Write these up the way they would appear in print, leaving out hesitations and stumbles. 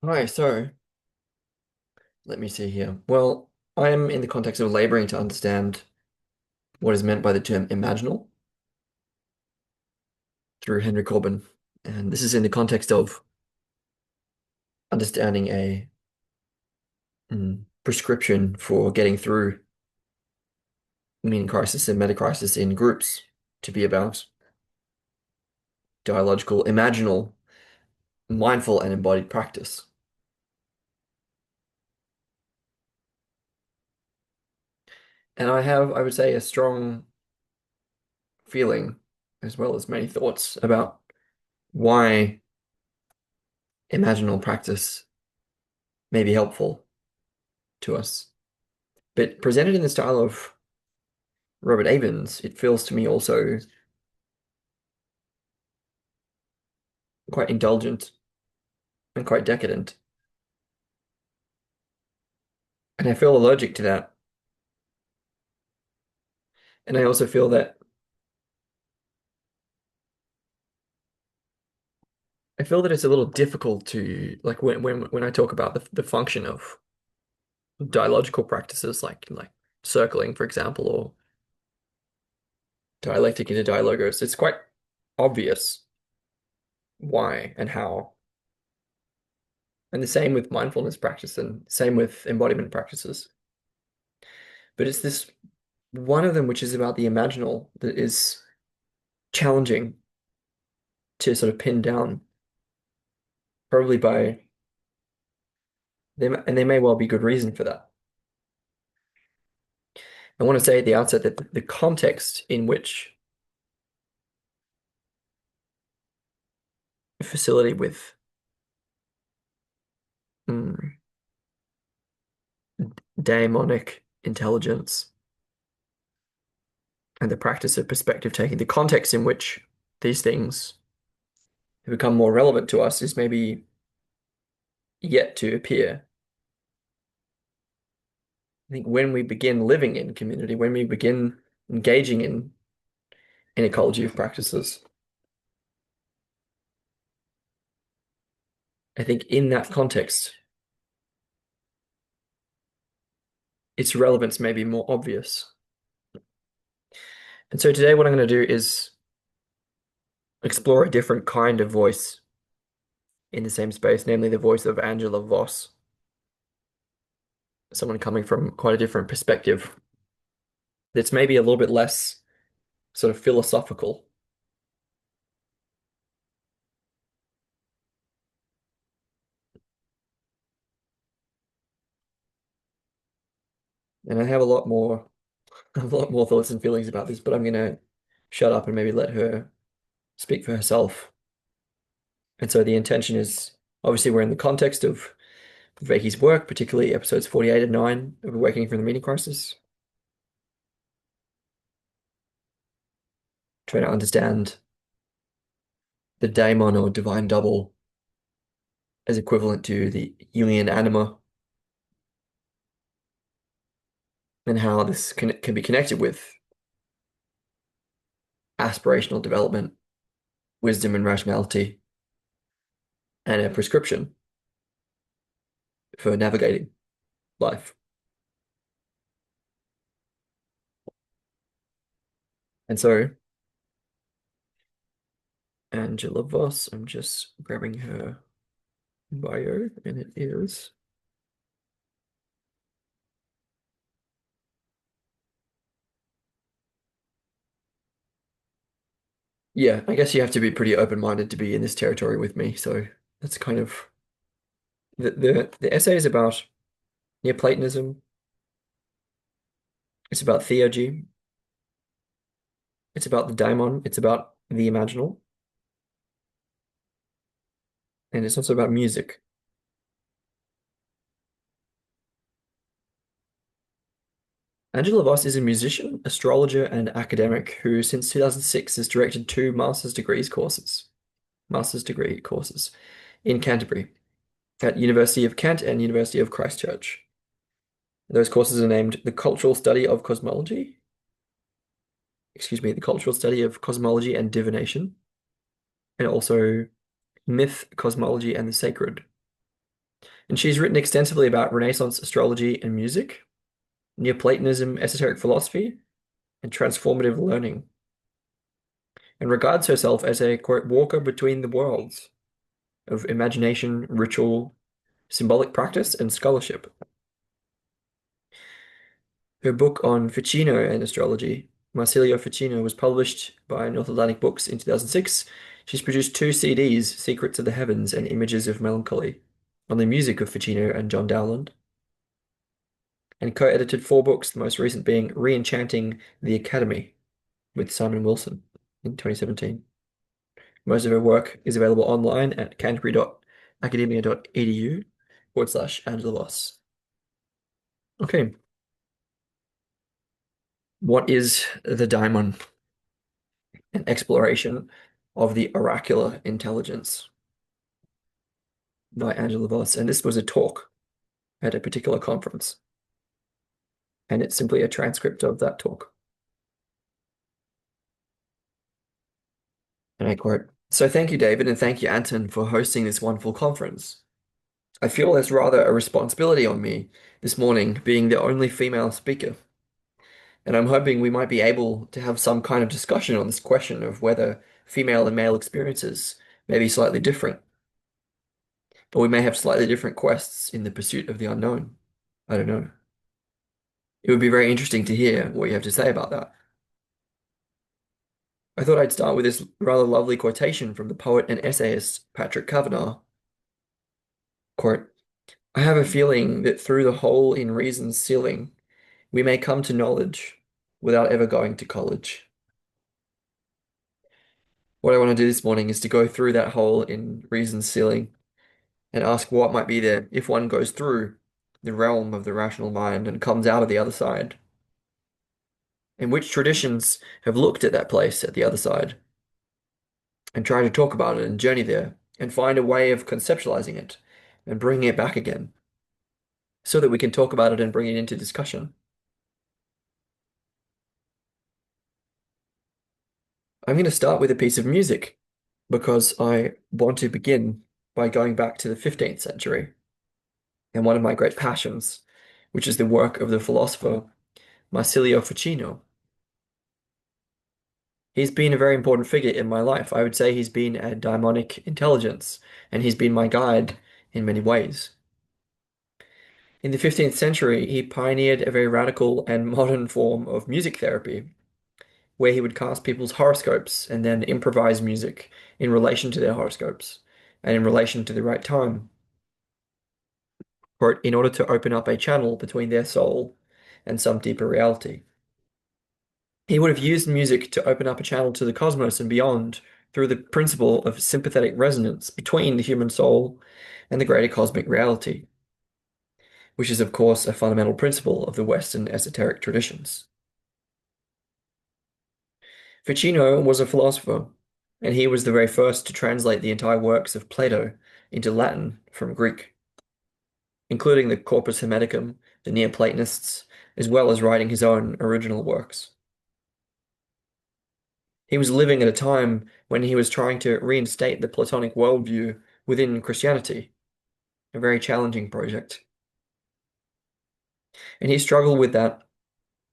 Hi, so let me see here. Well, I am in the context of laboring to understand what is meant by the term imaginal through Henry Corbin. And this is in the context of understanding a prescription for getting through meaning crisis and meta crisis in groups to be about dialogical, imaginal, mindful, and embodied practice. And I have, I would say, a strong feeling, as well as many thoughts about why imaginal practice may be helpful to us. But presented in the style of Robert Avens, it feels to me also quite indulgent and quite decadent. And I feel allergic to that. And I also feel that it's a little difficult to like when I talk about the function of dialogical practices like circling, for example, or dialectic into dialogos, it's quite obvious why and how. And the same with mindfulness practice and same with embodiment practices. But it's this one of them which is about the imaginal that is challenging to sort of pin down, probably by them, and there may well be good reason for that. I want to say at the outset that the context in which a facility with mm, daimonic intelligence and the practice of perspective taking, the context in which these things have become more relevant to us is maybe yet to appear. I think when we begin living in community, when we begin engaging in an ecology of practices, I think in that context, its relevance may be more obvious. And so today, what I'm going to do is explore a different kind of voice in the same space, namely the voice of Angela Voss, someone coming from quite a different perspective that's maybe a little bit less sort of philosophical. And I have a lot more, a lot more thoughts and feelings about this, but I'm going to shut up and maybe let her speak for herself. And so the intention is obviously we're in the context of Vecchi's work, particularly episodes 48 and 9 of Awakening from the Meaning Crisis, trying to understand the daimon or divine double as equivalent to the Jungian anima and how this can be connected with aspirational development, wisdom and rationality, and a prescription for navigating life. And so, Angela Voss, I'm just grabbing her bio, and it is. Yeah, I guess you have to be pretty open-minded to be in this territory with me. So that's kind of the essay is about Neoplatonism. It's about theurgy. It's about the daimon. It's about the imaginal, and it's also about music. Angela Voss is a musician, astrologer, and academic who, since 2006, has directed two master's degree courses in Canterbury at University of Kent and University of Christchurch. Those courses are named the Cultural Study of Cosmology, the Cultural Study of Cosmology and Divination, and also Myth, Cosmology, and the Sacred. And she's written extensively about Renaissance astrology and music, Neoplatonism, esoteric philosophy, and transformative learning, and regards herself as a, quote, walker between the worlds of imagination, ritual, symbolic practice, and scholarship. Her book on Ficino and astrology, Marsilio Ficino, was published by Neoplatonic Books in 2006. She's produced two CDs, Secrets of the Heavens and Images of Melancholy, on the music of Ficino and John Dowland, and co-edited four books, the most recent being Re-enchanting the Academy with Simon Wilson in 2017. Most of her work is available online at canterbury.academia.edu/Angela Voss. Okay, what is the daimon? An exploration of the oracular intelligence by Angela Voss. And this was a talk at a particular conference. And it's simply a transcript of that talk. And I quote, "So thank you, David, and thank you, Anton, for hosting this wonderful conference. I feel there's rather a responsibility on me this morning, being the only female speaker. And I'm hoping we might be able to have some kind of discussion on this question of whether female and male experiences may be slightly different, or we may have slightly different quests in the pursuit of the unknown. I don't know. It would be very interesting to hear what you have to say about that." I thought I'd start with this rather lovely quotation from the poet and essayist Patrick Kavanagh. Quote, "I have a feeling that through the hole in reason's ceiling, we may come to knowledge without ever going to college." What I want to do this morning is to go through that hole in reason's ceiling and ask what might be there if one goes through the realm of the rational mind and comes out of the other side, and which traditions have looked at that place at the other side and tried to talk about it and journey there and find a way of conceptualizing it and bringing it back again so that we can talk about it and bring it into discussion. I'm going to start with a piece of music because I want to begin by going back to the 15th century and one of my great passions, which is the work of the philosopher Marsilio Ficino. He's been a very important figure in my life. I would say he's been a daimonic intelligence, and he's been my guide in many ways. In the 15th century, he pioneered a very radical and modern form of music therapy, where he would cast people's horoscopes and then improvise music in relation to their horoscopes and in relation to the right time, or in order to open up a channel between their soul and some deeper reality. He would have used music to open up a channel to the cosmos and beyond through the principle of sympathetic resonance between the human soul and the greater cosmic reality, which is, of course, a fundamental principle of the Western esoteric traditions. Ficino was a philosopher, and he was the very first to translate the entire works of Plato into Latin from Greek, including the Corpus Hermeticum, the Neoplatonists, as well as writing his own original works. He was living at a time when he was trying to reinstate the Platonic worldview within Christianity, a very challenging project. And he struggled with that,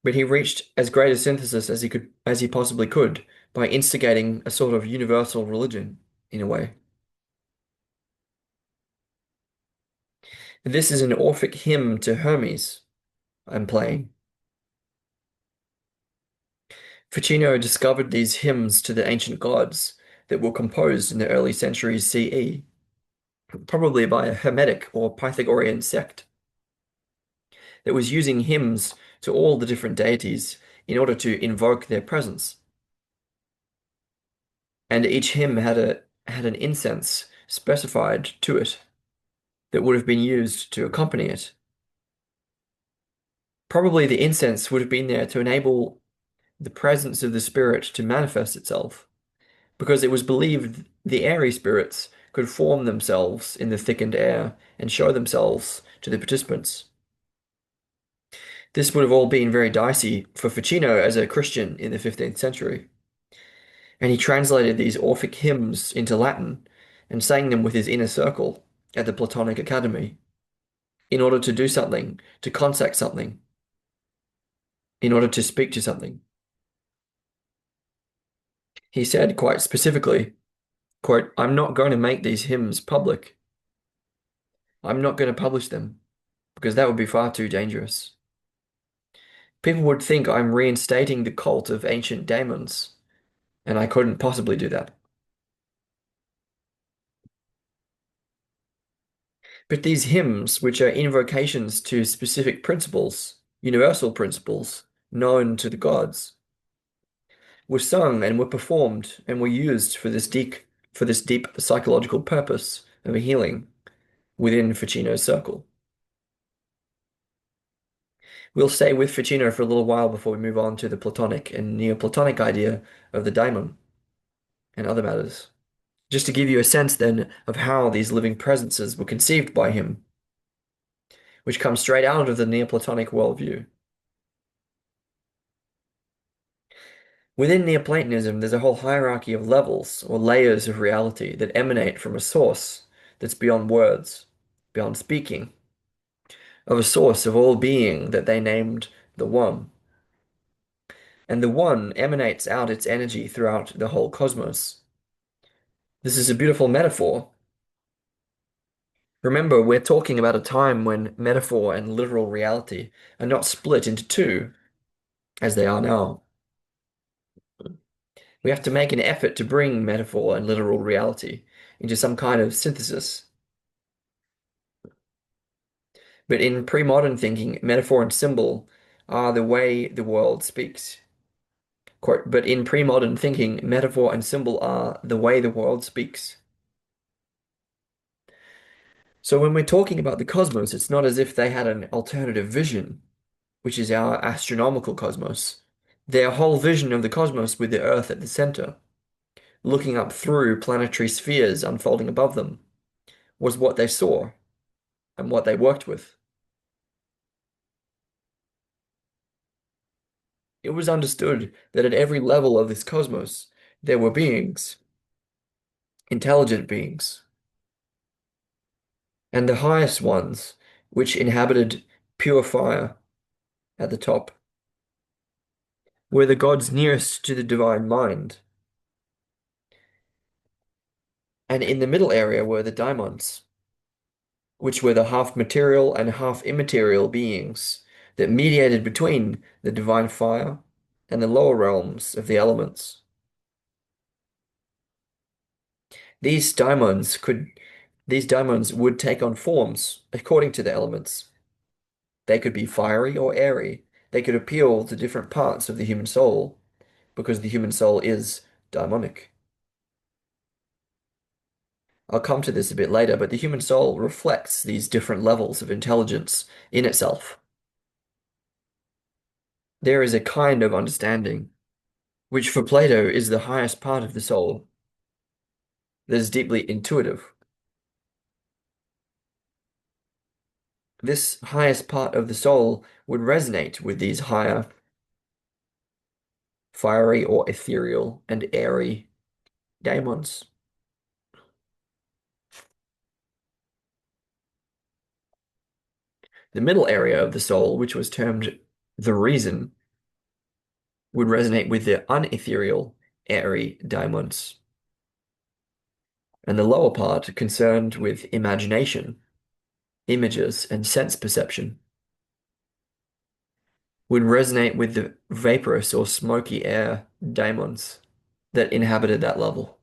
but he reached as great a synthesis as he possibly could by instigating a sort of universal religion in a way. This is an Orphic hymn to Hermes I'm playing. Ficino discovered these hymns to the ancient gods that were composed in the early centuries CE, probably by a Hermetic or Pythagorean sect that was using hymns to all the different deities in order to invoke their presence. And each hymn had an incense specified to it that would have been used to accompany it. Probably the incense would have been there to enable the presence of the spirit to manifest itself, because it was believed the airy spirits could form themselves in the thickened air and show themselves to the participants. This would have all been very dicey for Ficino as a Christian in the 15th century. And he translated these Orphic hymns into Latin and sang them with his inner circle at the Platonic Academy. in order to do something, to contact something, in order to speak to something. He said quite specifically, quote, I'm not going to make these hymns public. I'm not going to publish them because that would be far too dangerous. People would think I'm reinstating the cult of ancient daemons, and I couldn't possibly do that. But these hymns, which are invocations to specific principles, universal principles, known to the gods, were sung and were performed and were used for this deep psychological purpose of healing within Ficino's circle. We'll stay with Ficino for a little while before we move on to the Platonic and Neoplatonic idea of the daimon and other matters. Just to give you a sense then of how these living presences were conceived by him, which comes straight out of the Neoplatonic worldview. Within Neoplatonism, there's a whole hierarchy of levels or layers of reality that emanate from a source that's beyond words, beyond speaking, of a source of all being that they named the One. And the One emanates out its energy throughout the whole cosmos. This is a beautiful metaphor. Remember, we're talking about a time when metaphor and literal reality are not split into two, as they are now. We have to make an effort to bring metaphor and literal reality into some kind of synthesis. But in pre-modern thinking, metaphor and symbol are the way the world speaks. Quote, but in pre-modern thinking, metaphor and symbol are the way the world speaks. So when we're talking about the cosmos, it's not as if they had an alternative vision, which is our astronomical cosmos. Their whole vision of the cosmos with the Earth at the center, looking up through planetary spheres unfolding above them, was what they saw and what they worked with. It was understood that at every level of this cosmos, there were beings, intelligent beings, and the highest ones, which inhabited pure fire at the top, were the gods nearest to the divine mind. And in the middle area were the daimons, which were the half material and half immaterial beings that mediated between the divine fire and the lower realms of the elements. These daimons could these daimons would take on forms according to the elements. They could be fiery or airy. They could appeal to different parts of the human soul because the human soul is daimonic. I'll come to this a bit later, but the human soul reflects these different levels of intelligence in itself. There is a kind of understanding, which for Plato is the highest part of the soul, that is deeply intuitive. This highest part of the soul would resonate with these higher, fiery or ethereal and airy daimons. The middle area of the soul, which was termed the reason, would resonate with the unethereal, airy daimons. And the lower part, concerned with imagination, images, and sense perception, would resonate with the vaporous or smoky air daimons that inhabited that level.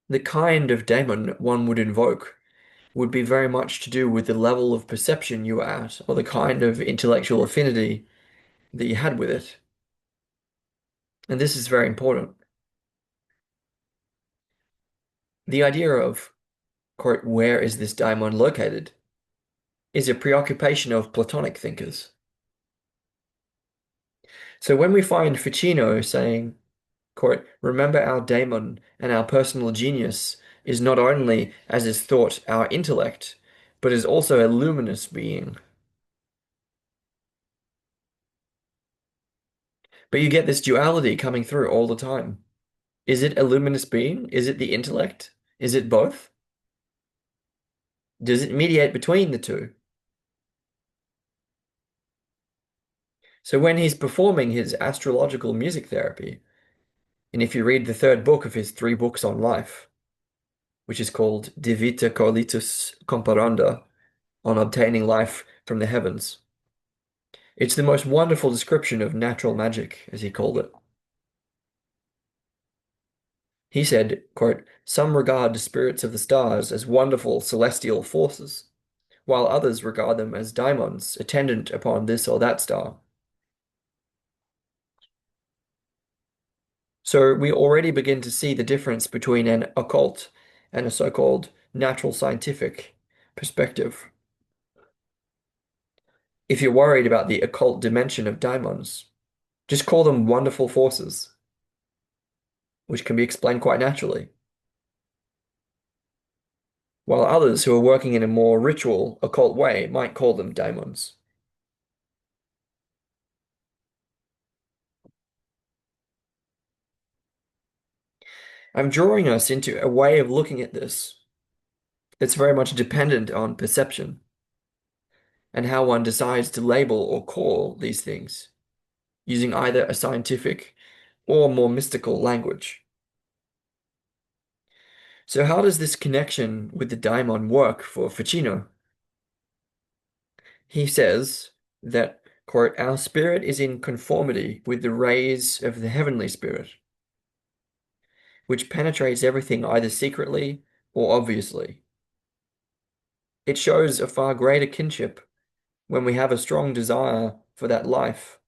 The kind of daemon one would invoke would be very much to do with the level of perception you were at, or the kind of intellectual affinity that you had with it. And this is very important. The idea of, quote, where is this daimon located, is a preoccupation of Platonic thinkers. So when we find Ficino saying, quote, remember our daimon and our personal genius is not only, as is thought, our intellect, but is also a luminous being. But you get this duality coming through all the time. Is it a luminous being? Is it the intellect? Is it both? Does it mediate between the two? So when he's performing his astrological music therapy, and if you read the third book of his three books on life, which is called De Vita Colitus Comparanda, on obtaining life from the heavens, it's the most wonderful description of natural magic, as he called it. He said, quote, "Some regard the spirits of the stars as wonderful celestial forces, while others regard them as daimons attendant upon this or that star." So we already begin to see the difference between an occult and a so-called natural scientific perspective. If you're worried about the occult dimension of daimons, just call them wonderful forces, which can be explained quite naturally, while others who are working in a more ritual, occult way might call them daimons. I'm drawing us into a way of looking at this that's very much dependent on perception and how one decides to label or call these things, using either a scientific or more mystical language. So how does this connection with the daimon work for Ficino? He says that, quote, "Our spirit is in conformity with the rays of the heavenly spirit, which penetrates everything either secretly or obviously. It shows a far greater kinship when we have a strong desire for that life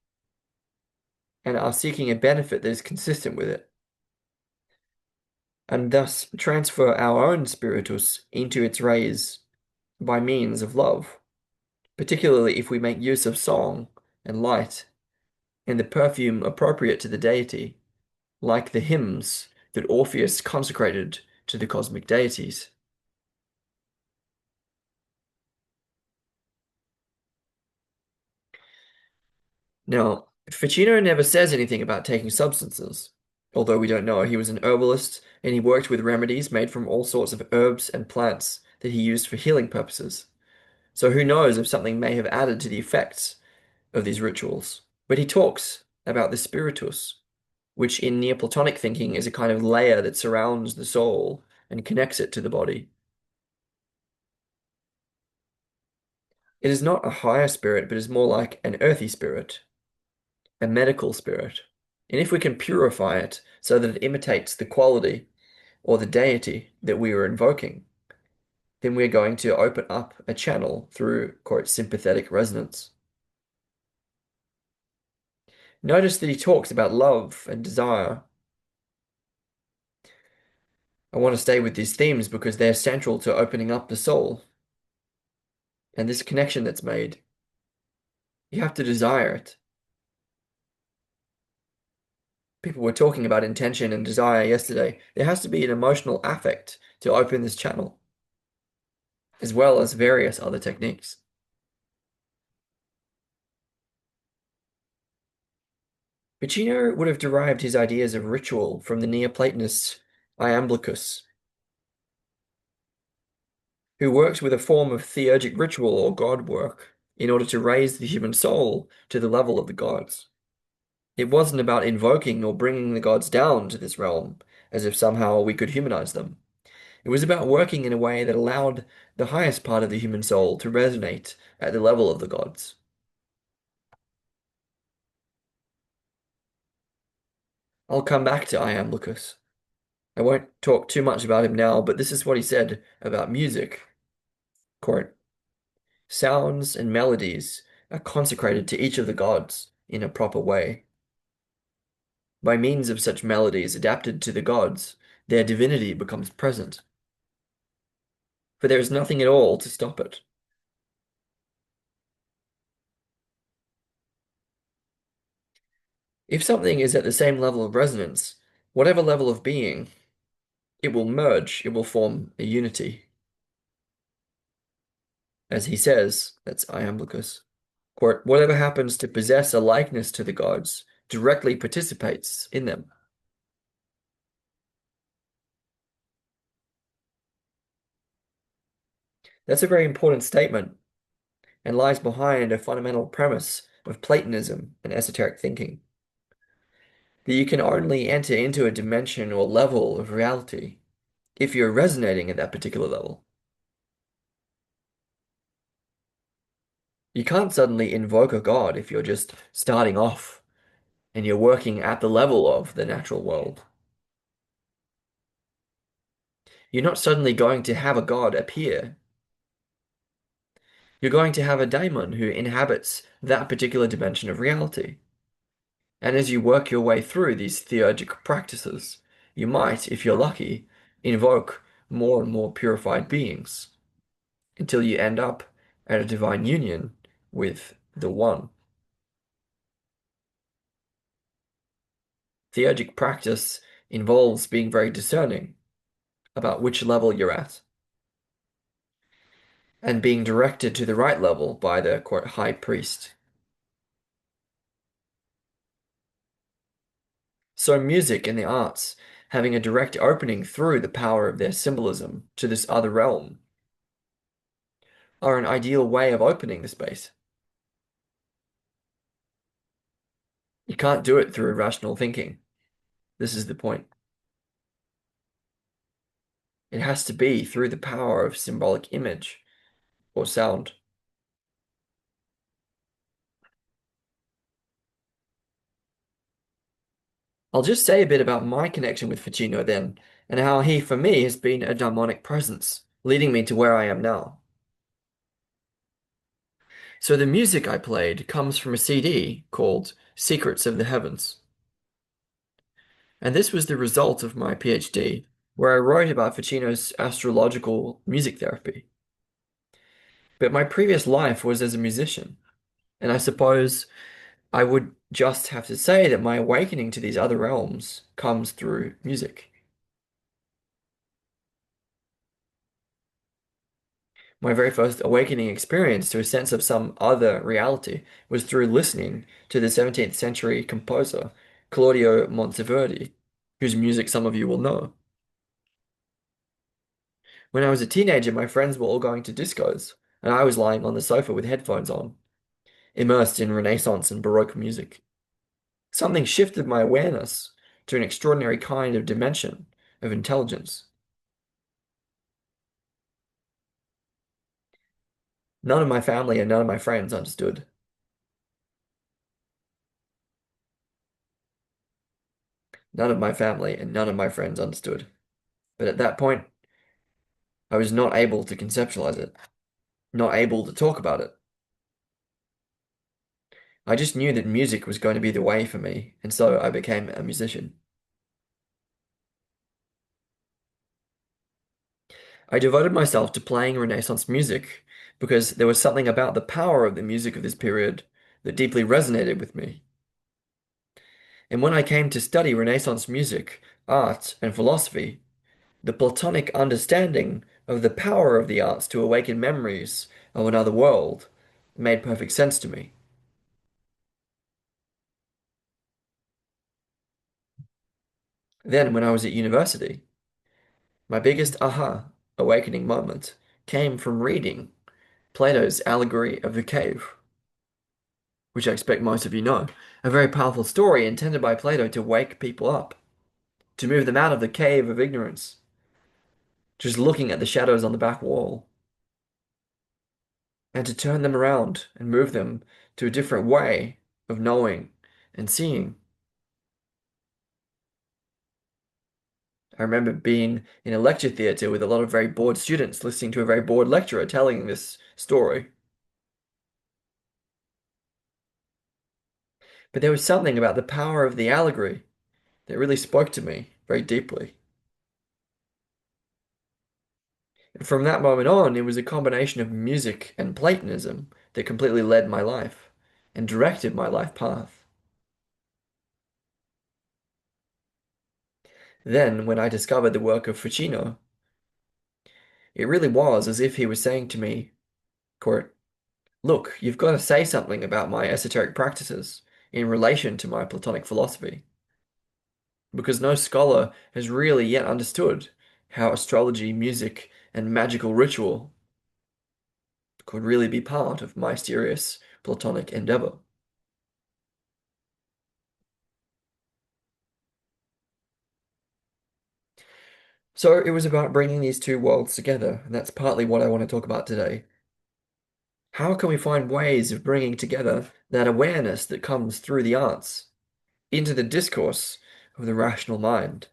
and are seeking a benefit that is consistent with it, and thus transfer our own spiritus into its rays by means of love, particularly if we make use of song and light and the perfume appropriate to the deity, like the hymns that Orpheus consecrated to the cosmic deities." Now, Ficino never says anything about taking substances, although we don't know. He was an herbalist and he worked with remedies made from all sorts of herbs and plants that he used for healing purposes. So who knows if something may have added to the effects of these rituals. But he talks about the spiritus, which in Neoplatonic thinking is a kind of layer that surrounds the soul and connects it to the body. It is not a higher spirit, but is more like an earthy spirit, a medical spirit. And if we can purify it so that it imitates the quality or the deity that we are invoking, then we're going to open up a channel through, quote, sympathetic resonance. Notice that he talks about love and desire. I want to stay with these themes because they're central to opening up the soul and this connection that's made. You have to desire it. People were talking about intention and desire yesterday. There has to be an emotional affect to open this channel, as well as various other techniques. Ficino would have derived his ideas of ritual from the Neoplatonist Iamblichus, who worked with a form of theurgic ritual or god work in order to raise the human soul to the level of the gods. It wasn't about invoking or bringing the gods down to this realm as if somehow we could humanize them. It was about working in a way that allowed the highest part of the human soul to resonate at the level of the gods. I'll come back to Iamblichus. I won't talk too much about him now, but this is what he said about music. Quote, "Sounds and melodies are consecrated to each of the gods in a proper way. By means of such melodies adapted to the gods, their divinity becomes present, for there is nothing at all to stop it. If something is at the same level of resonance, whatever level of being, it will merge, it will form a unity." As he says, that's Iamblichus, quote, "Whatever happens to possess a likeness to the gods directly participates in them." That's a very important statement and lies behind a fundamental premise of Platonism and esoteric thinking, that you can only enter into a dimension or level of reality if you're resonating at that particular level. You can't suddenly invoke a god if you're just starting off and you're working at the level of the natural world. You're not suddenly going to have a god appear. You're going to have a daimon who inhabits that particular dimension of reality. And as you work your way through these theurgical practices, you might, if you're lucky, invoke more and more purified beings until you end up at a divine union with the One. Theurgic practice involves being very discerning about which level you're at and being directed to the right level by the quote high priest. So music and the arts having a direct opening through the power of their symbolism to this other realm are an ideal way of opening the space. You can't do it through rational thinking. This is the point. It has to be through the power of symbolic image or sound. I'll just say a bit about my connection with Ficino then, and how he, for me, has been a daimonic presence, leading me to where I am now. So the music I played comes from a CD called Secrets of the Heavens. And this was the result of my PhD, where I wrote about Ficino's astrological music therapy. But my previous life was as a musician, and I suppose I would just have to say that my awakening to these other realms comes through music. My very first awakening experience to a sense of some other reality was through listening to the 17th century composer Claudio Monteverdi, whose music some of you will know. When I was a teenager, my friends were all going to discos, and I was lying on the sofa with headphones on, immersed in Renaissance and Baroque music. Something shifted my awareness to an extraordinary kind of dimension of intelligence. None of my family and none of my friends understood. None of my family and none of my friends understood. But at that point, I was not able to conceptualize it, not able to talk about it. I just knew that music was going to be the way for me, and so I became a musician. I devoted myself to playing Renaissance music because there was something about the power of the music of this period that deeply resonated with me. And when I came to study Renaissance music, art, and philosophy, the Platonic understanding of the power of the arts to awaken memories of another world made perfect sense to me. Then, when I was at university, my biggest aha awakening moment came from reading Plato's Allegory of the Cave, which I expect most of you know, a very powerful story intended by Plato to wake people up, to move them out of the cave of ignorance, just looking at the shadows on the back wall, and to turn them around and move them to a different way of knowing and seeing. I remember being in a lecture theatre with a lot of very bored students listening to a very bored lecturer telling this story. But there was something about the power of the allegory that really spoke to me very deeply. And from that moment on, it was a combination of music and Platonism that completely led my life and directed my life path. Then, when I discovered the work of Ficino, it really was as if he was saying to me, quote, "Look, you've got to say something about my esoteric practices in relation to my Platonic philosophy, because no scholar has really yet understood how astrology, music, and magical ritual could really be part of my serious Platonic endeavor. So it was about bringing these two worlds together, and that's partly what I want to talk about today. How can we find ways of bringing together that awareness that comes through the arts into the discourse of the rational mind?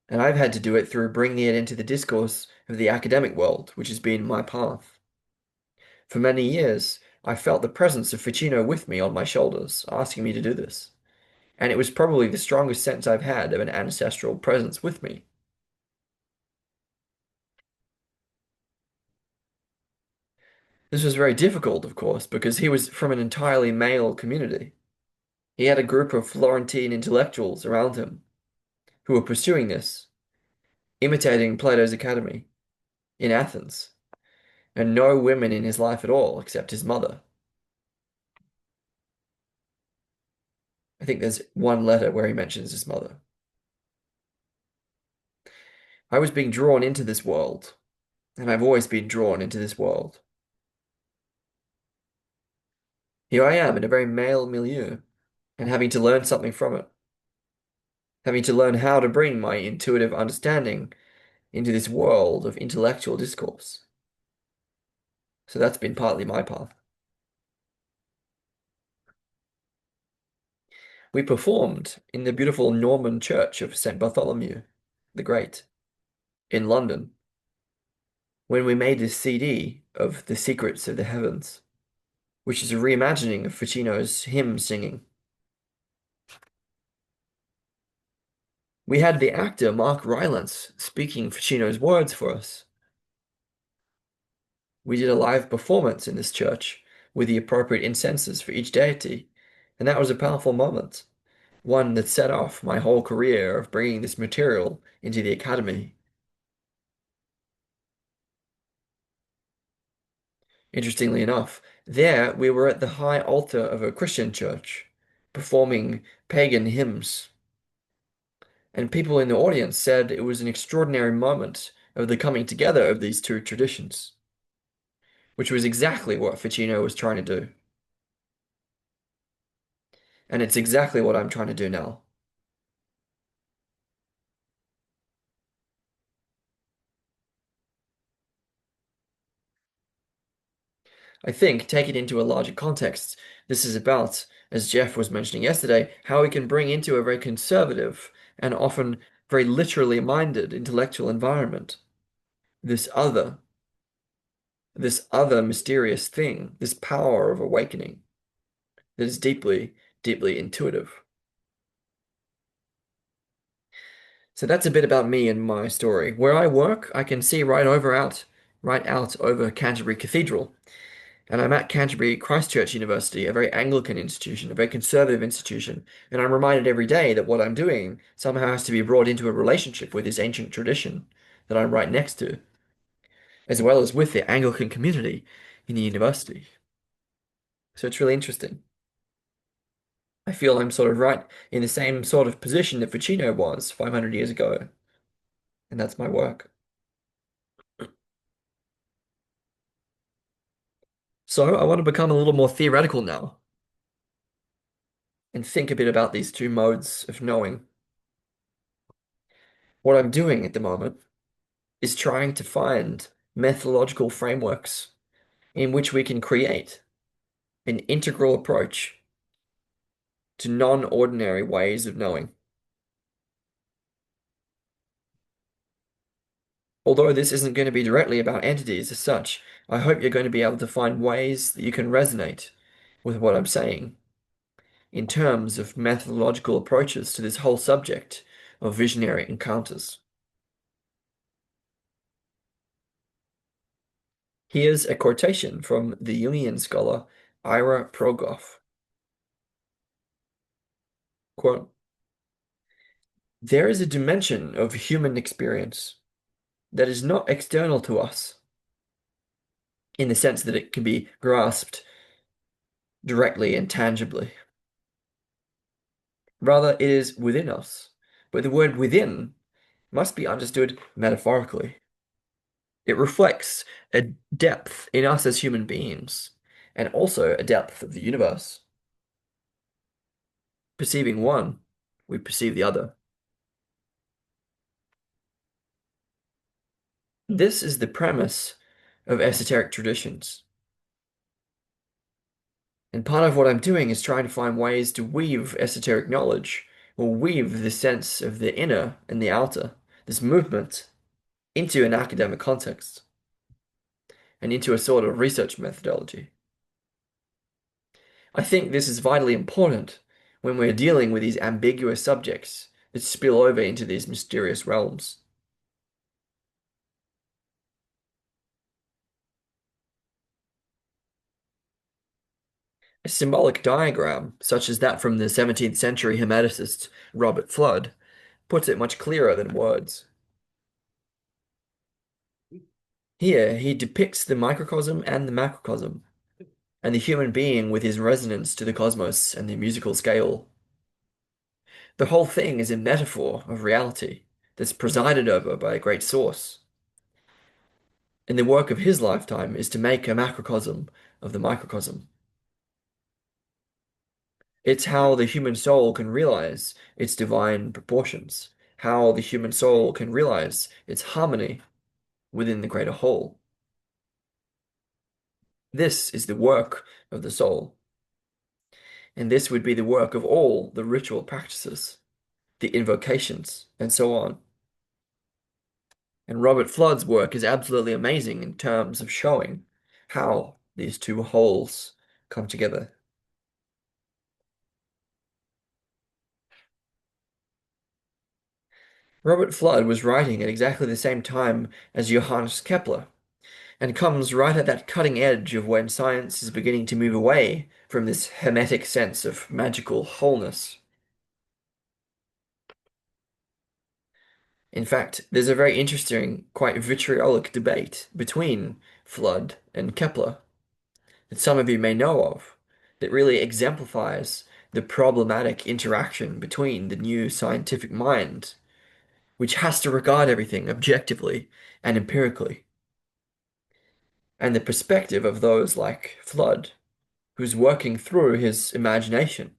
And I've had to do it through bringing it into the discourse of the academic world, which has been my path. For many years, I felt the presence of Ficino with me on my shoulders, asking me to do this. And it was probably the strongest sense I've had of an ancestral presence with me. This was very difficult, of course, because he was from an entirely male community. He had a group of Florentine intellectuals around him who were pursuing this, imitating Plato's academy in Athens, and no women in his life at all except his mother. I think there's one letter where he mentions his mother. I was being drawn into this world, and I've always been drawn into this world. Here I am in a very male milieu, and having to learn something from it, having to learn how to bring my intuitive understanding into this world of intellectual discourse. So that's been partly my path. We performed in the beautiful Norman church of St. Bartholomew the Great in London when we made this CD of The Secrets of the Heavens, which is a reimagining of Ficino's hymn singing. We had the actor Mark Rylance speaking Ficino's words for us. We did a live performance in this church with the appropriate incenses for each deity, and that was a powerful moment, one that set off my whole career of bringing this material into the academy. Interestingly enough, there we were at the high altar of a Christian church, performing pagan hymns, and people in the audience said it was an extraordinary moment of the coming together of these two traditions, which was exactly what Ficino was trying to do. And it's exactly what I'm trying to do now. I think, take it into a larger context, this is about, as Jeff was mentioning yesterday, how we can bring into a very conservative and often very literally minded intellectual environment this other, this other mysterious thing, this power of awakening that is deeply, deeply intuitive. So that's a bit about me and my story. Where I work, I can see right out over Canterbury Cathedral. And I'm at Canterbury Christchurch University, a very Anglican institution, a very conservative institution. And I'm reminded every day that what I'm doing somehow has to be brought into a relationship with this ancient tradition that I'm right next to, as well as with the Anglican community in the university. So it's really interesting. I feel I'm sort of right in the same sort of position that Ficino was 500 years ago. And that's my work. So I want to become a little more theoretical now and think a bit about these two modes of knowing. What I'm doing at the moment is trying to find methodological frameworks in which we can create an integral approach to non-ordinary ways of knowing. Although this isn't going to be directly about entities as such, I hope you're going to be able to find ways that you can resonate with what I'm saying in terms of methodological approaches to this whole subject of visionary encounters. Here's a quotation from the Jungian scholar Ira Progoff. Quote, "There is a dimension of human experience that is not external to us in the sense that it can be grasped directly and tangibly. Rather, it is within us, but the word within must be understood metaphorically. It reflects a depth in us as human beings, and also a depth of the universe. Perceiving one, we perceive the other. This is the premise of esoteric traditions. And part of what I'm doing is trying to find ways to weave esoteric knowledge, or weave the sense of the inner and the outer, this movement, into an academic context and into a sort of research methodology. I think this is vitally important when we're dealing with these ambiguous subjects that spill over into these mysterious realms. A symbolic diagram, such as that from the 17th century Hermeticist Robert Fludd, puts it much clearer than words. Here, he depicts the microcosm and the macrocosm, and the human being with his resonance to the cosmos and the musical scale. The whole thing is a metaphor of reality that's presided over by a great source. And the work of his lifetime is to make a macrocosm of the microcosm. It's how the human soul can realize its divine proportions, how the human soul can realize its harmony within the greater whole. This is the work of the soul, and this would be the work of all the ritual practices, the invocations, and so on. And Robert Fludd's work is absolutely amazing in terms of showing how these two wholes come together. Robert Fludd was writing at exactly the same time as Johannes Kepler, and comes right at that cutting edge of when science is beginning to move away from this hermetic sense of magical wholeness. In fact, there's a very interesting, quite vitriolic debate between Fludd and Kepler that some of you may know of that really exemplifies the problematic interaction between the new scientific mind, which has to regard everything objectively and empirically, and the perspective of those like Fludd, who's working through his imagination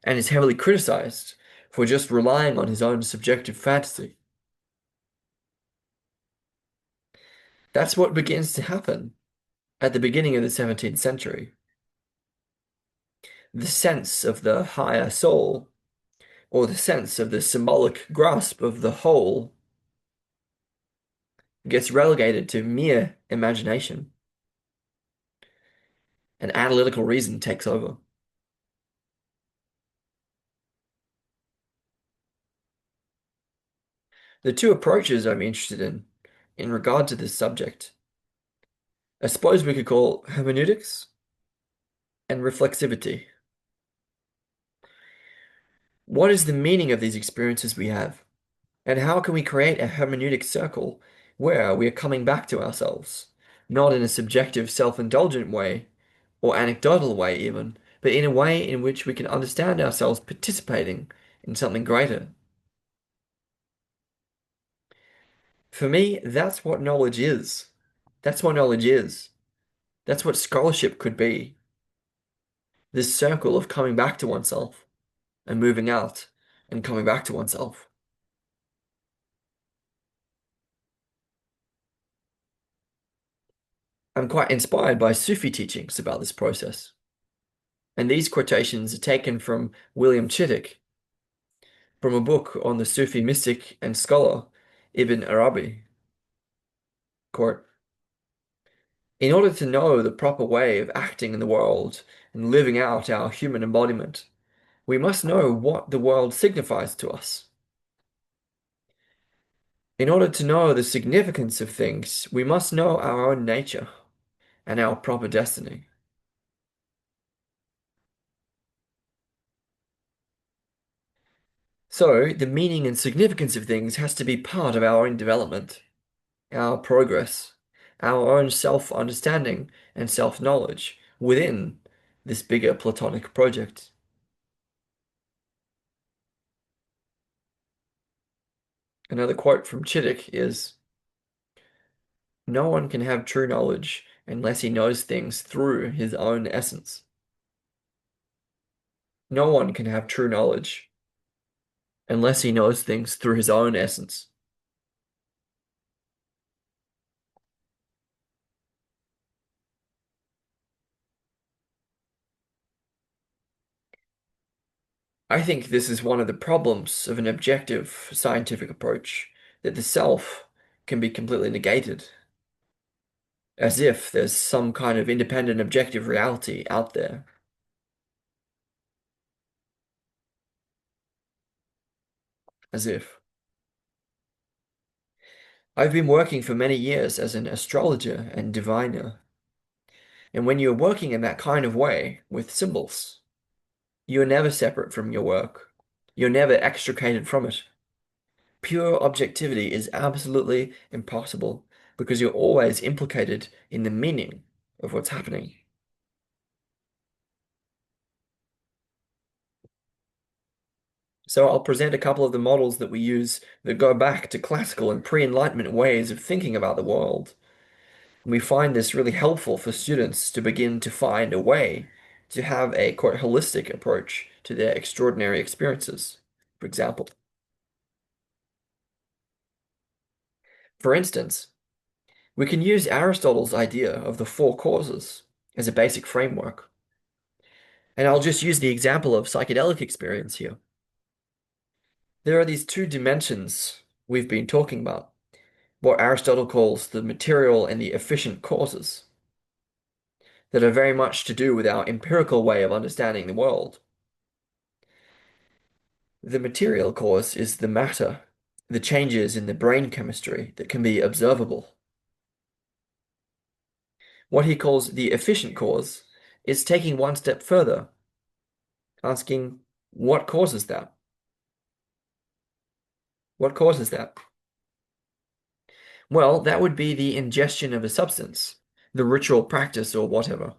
and is heavily criticized for just relying on his own subjective fantasy. That's what begins to happen at the beginning of the 17th century. The sense of the higher soul, or the sense of the symbolic grasp of the whole, gets relegated to mere imagination, and analytical reason takes over. The two approaches I'm interested in regard to this subject, I suppose we could call hermeneutics and reflexivity. What is the meaning of these experiences we have? And how can we create a hermeneutic circle where we are coming back to ourselves, not in a subjective, self-indulgent way, or anecdotal way even, but in a way in which we can understand ourselves participating in something greater? For me, that's what knowledge is. That's what knowledge is. That's what scholarship could be. This circle of coming back to oneself and moving out and coming back to oneself. I'm quite inspired by Sufi teachings about this process. And these quotations are taken from William Chittick, from a book on the Sufi mystic and scholar Ibn Arabi. Quote, in order to know the proper way of acting in the world and living out our human embodiment, we must know what the world signifies to us. In order to know the significance of things, we must know our own nature and our proper destiny. So, the meaning and significance of things has to be part of our own development, our progress, our own self-understanding and self-knowledge within this bigger Platonic project. Another quote from Chittick is, No one can have true knowledge unless he knows things through his own essence. No one can have true knowledge unless he knows things through his own essence. I think this is one of the problems of an objective scientific approach, that the self can be completely negated, as if there's some kind of independent objective reality out there, as if. I've been working for many years as an astrologer and diviner, and when you're working in that kind of way with symbols, you're never separate from your work. You're never extricated from it. Pure objectivity is absolutely impossible because you're always implicated in the meaning of what's happening. So I'll present a couple of the models that we use that go back to classical and pre-Enlightenment ways of thinking about the world. And we find this really helpful for students to begin to find a way to have a quite holistic approach to their extraordinary experiences. For example, for instance, we can use Aristotle's idea of the four causes as a basic framework. And I'll just use the example of psychedelic experience here. There are these two dimensions we've been talking about, what Aristotle calls the material and the efficient causes, that are very much to do with our empirical way of understanding the world. The material cause is the matter, the changes in the brain chemistry that can be observable. What he calls the efficient cause is taking one step further, asking what causes that? What causes that? Well, that would be the ingestion of a substance, the ritual practice or whatever.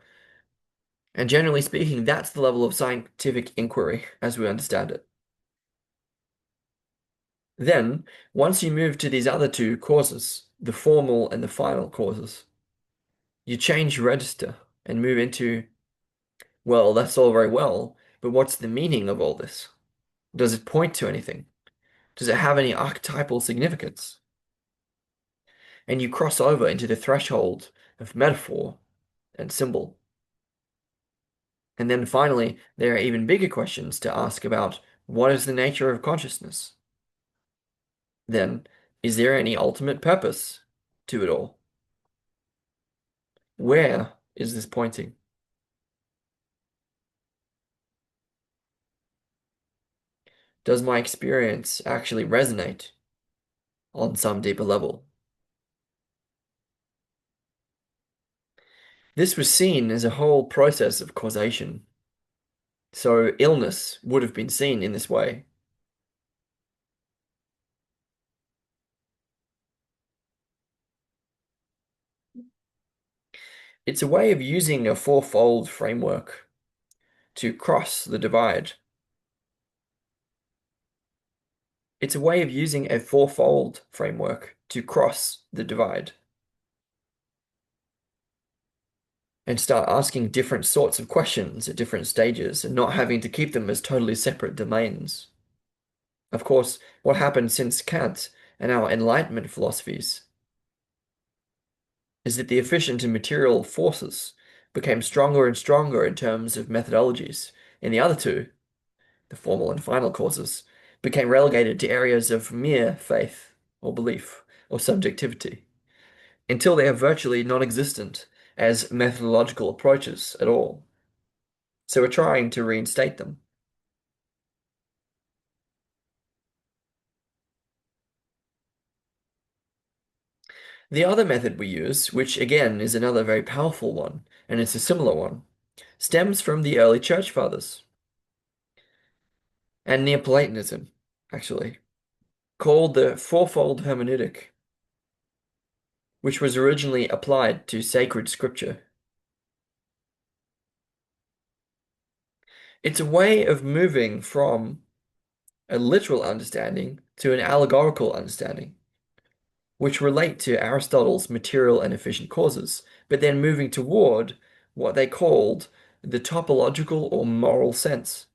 And generally speaking, that's the level of scientific inquiry as we understand it. Then, once you move to these other two causes, the formal and the final causes, you change register and move into, well, that's all very well, but what's the meaning of all this? Does it point to anything? Does it have any archetypal significance? And you cross over into the threshold of metaphor and symbol. And then finally, there are even bigger questions to ask about what is the nature of consciousness? Then, is there any ultimate purpose to it all? Where is this pointing? Does my experience actually resonate on some deeper level? This was seen as a whole process of causation. So illness would have been seen in this way. It's a way of using a fourfold framework to cross the divide. It's a way of using a fourfold framework to cross the divide and start asking different sorts of questions at different stages and not having to keep them as totally separate domains. Of course, what happened since Kant and our Enlightenment philosophies is that the efficient and material forces became stronger and stronger in terms of methodologies, and the other two, the formal and final causes, became relegated to areas of mere faith or belief or subjectivity, until they are virtually non-existent as methodological approaches at all. So we're trying to reinstate them. The other method we use, which again is another very powerful one, and it's a similar one, stems from the early church fathers and Neoplatonism, actually, called the fourfold hermeneutic, which was originally applied to sacred scripture. It's a way of moving from a literal understanding to an allegorical understanding. which relate to Aristotle's material and efficient causes, but then moving toward what they called the topological or moral sense,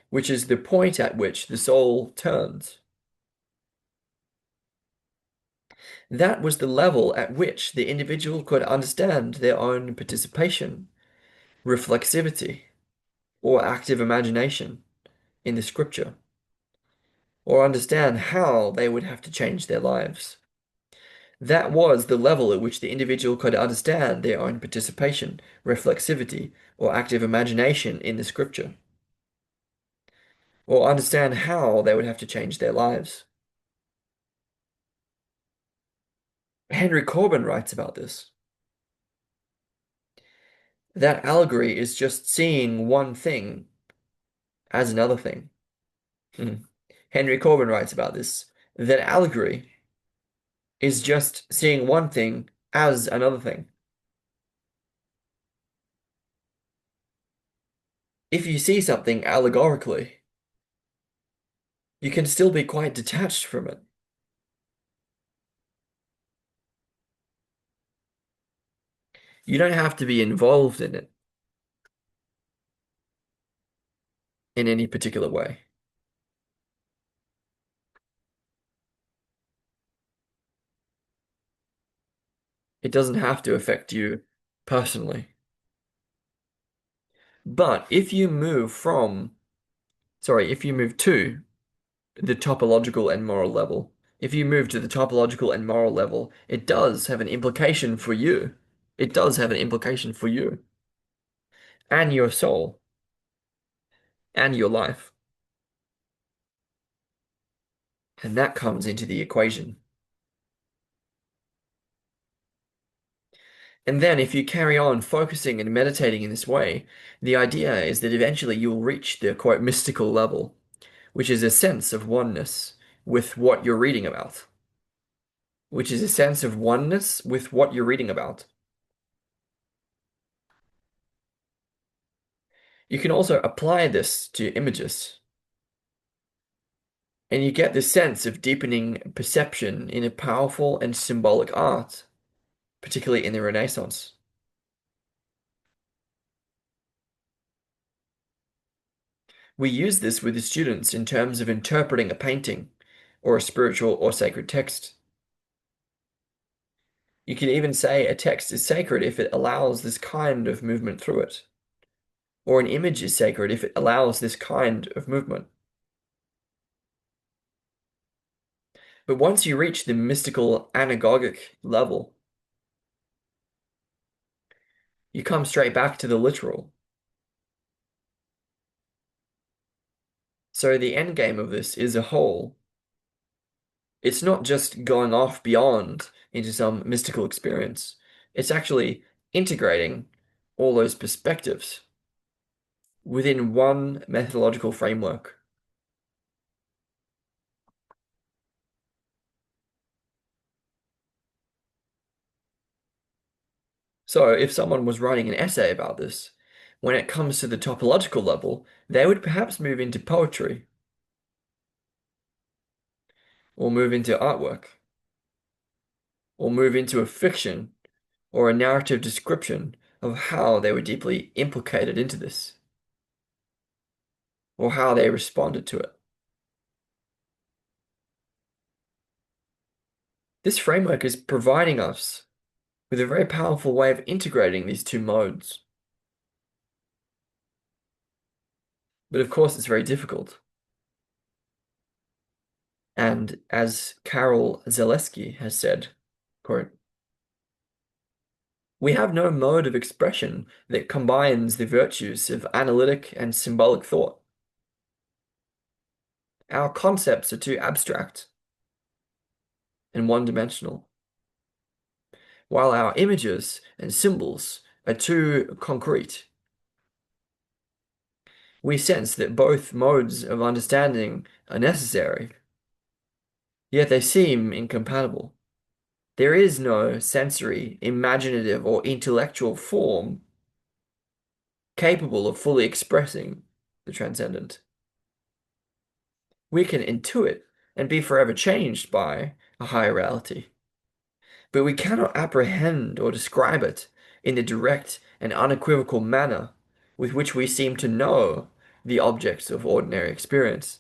which is the point at which the soul turns. That was the level at which the individual could understand their own participation, reflexivity, or active imagination in the scripture, or understand how they would have to change their lives. That was the level at which the individual could understand their own participation, reflexivity, or active imagination in the scripture, or understand how they would have to change their lives. Henry Corbin writes about this. That allegory is just seeing one thing as another thing. Henry Corbin writes about this. That allegory is just seeing one thing as another thing. If you see something allegorically, you can still be quite detached from it. You don't have to be involved in it in any particular way. It doesn't have to affect you personally. But if you move to the topological and moral level, if you move to the topological and moral level, it does have an implication for you. It does have an implication for you and your soul and your life. And that comes into the equation. And then if you carry on focusing and meditating in this way, the idea is that eventually you will reach the quote mystical level, which is a sense of oneness with what you're reading about. Which is a sense of oneness with what you're reading about. You can also apply this to images, and you get this sense of deepening perception in a powerful and symbolic art, particularly in the Renaissance. We use this with the students in terms of interpreting a painting or a spiritual or sacred text. You can even say a text is sacred if it allows this kind of movement through it, or an image is sacred if it allows this kind of movement. But once you reach the mystical anagogic level, you come straight back to the literal. So the end game of this is a whole. It's not just going off beyond into some mystical experience. It's actually integrating all those perspectives within one methodological framework. So if someone was writing an essay about this, when it comes to the topological level, they would perhaps move into poetry or move into artwork or move into a fiction or a narrative description of how they were deeply implicated into this or how they responded to it. This framework is providing us with a very powerful way of integrating these two modes. But of course, it's very difficult. And as Karol Zaleski has said, quote, we have no mode of expression that combines the virtues of analytic and symbolic thought. Our concepts are too abstract and one-dimensional, while our images and symbols are too concrete. We sense that both modes of understanding are necessary, yet they seem incompatible. There is no sensory, imaginative, or intellectual form capable of fully expressing the transcendent. We can intuit and be forever changed by a higher reality. But we cannot apprehend or describe it in the direct and unequivocal manner with which we seem to know the objects of ordinary experience.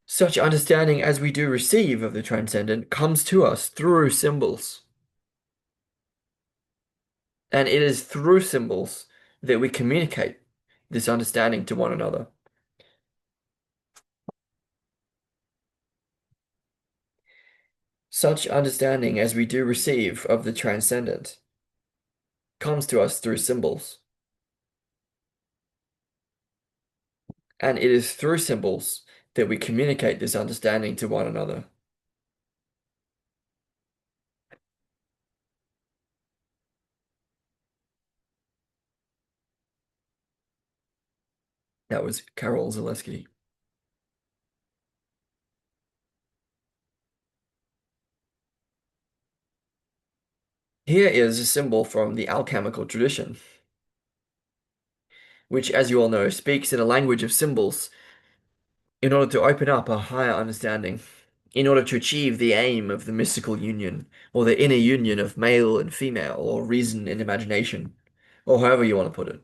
Such understanding as we do receive of the transcendent comes to us through symbols, and it is through symbols that we communicate this understanding to one another. Such understanding as we do receive of the transcendent comes to us through symbols, and it is through symbols that we communicate this understanding to one another. That was Karol Zaleski. Here is a symbol from the alchemical tradition, which, as you all know, speaks in a language of symbols in order to open up a higher understanding, in order to achieve the aim of the mystical union, or the inner union of male and female, or reason and imagination, or however you want to put it.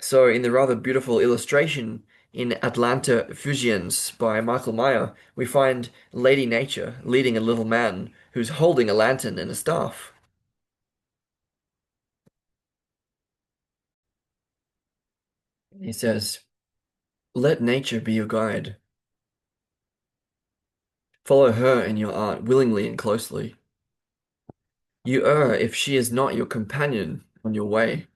So, in the rather beautiful illustration in Atlanta Fusions by Michael Meyer, we find Lady Nature leading a little man who's holding a lantern and a staff. He says, "Let nature be your guide. Follow her in your art willingly and closely. You err if she is not your companion on your way.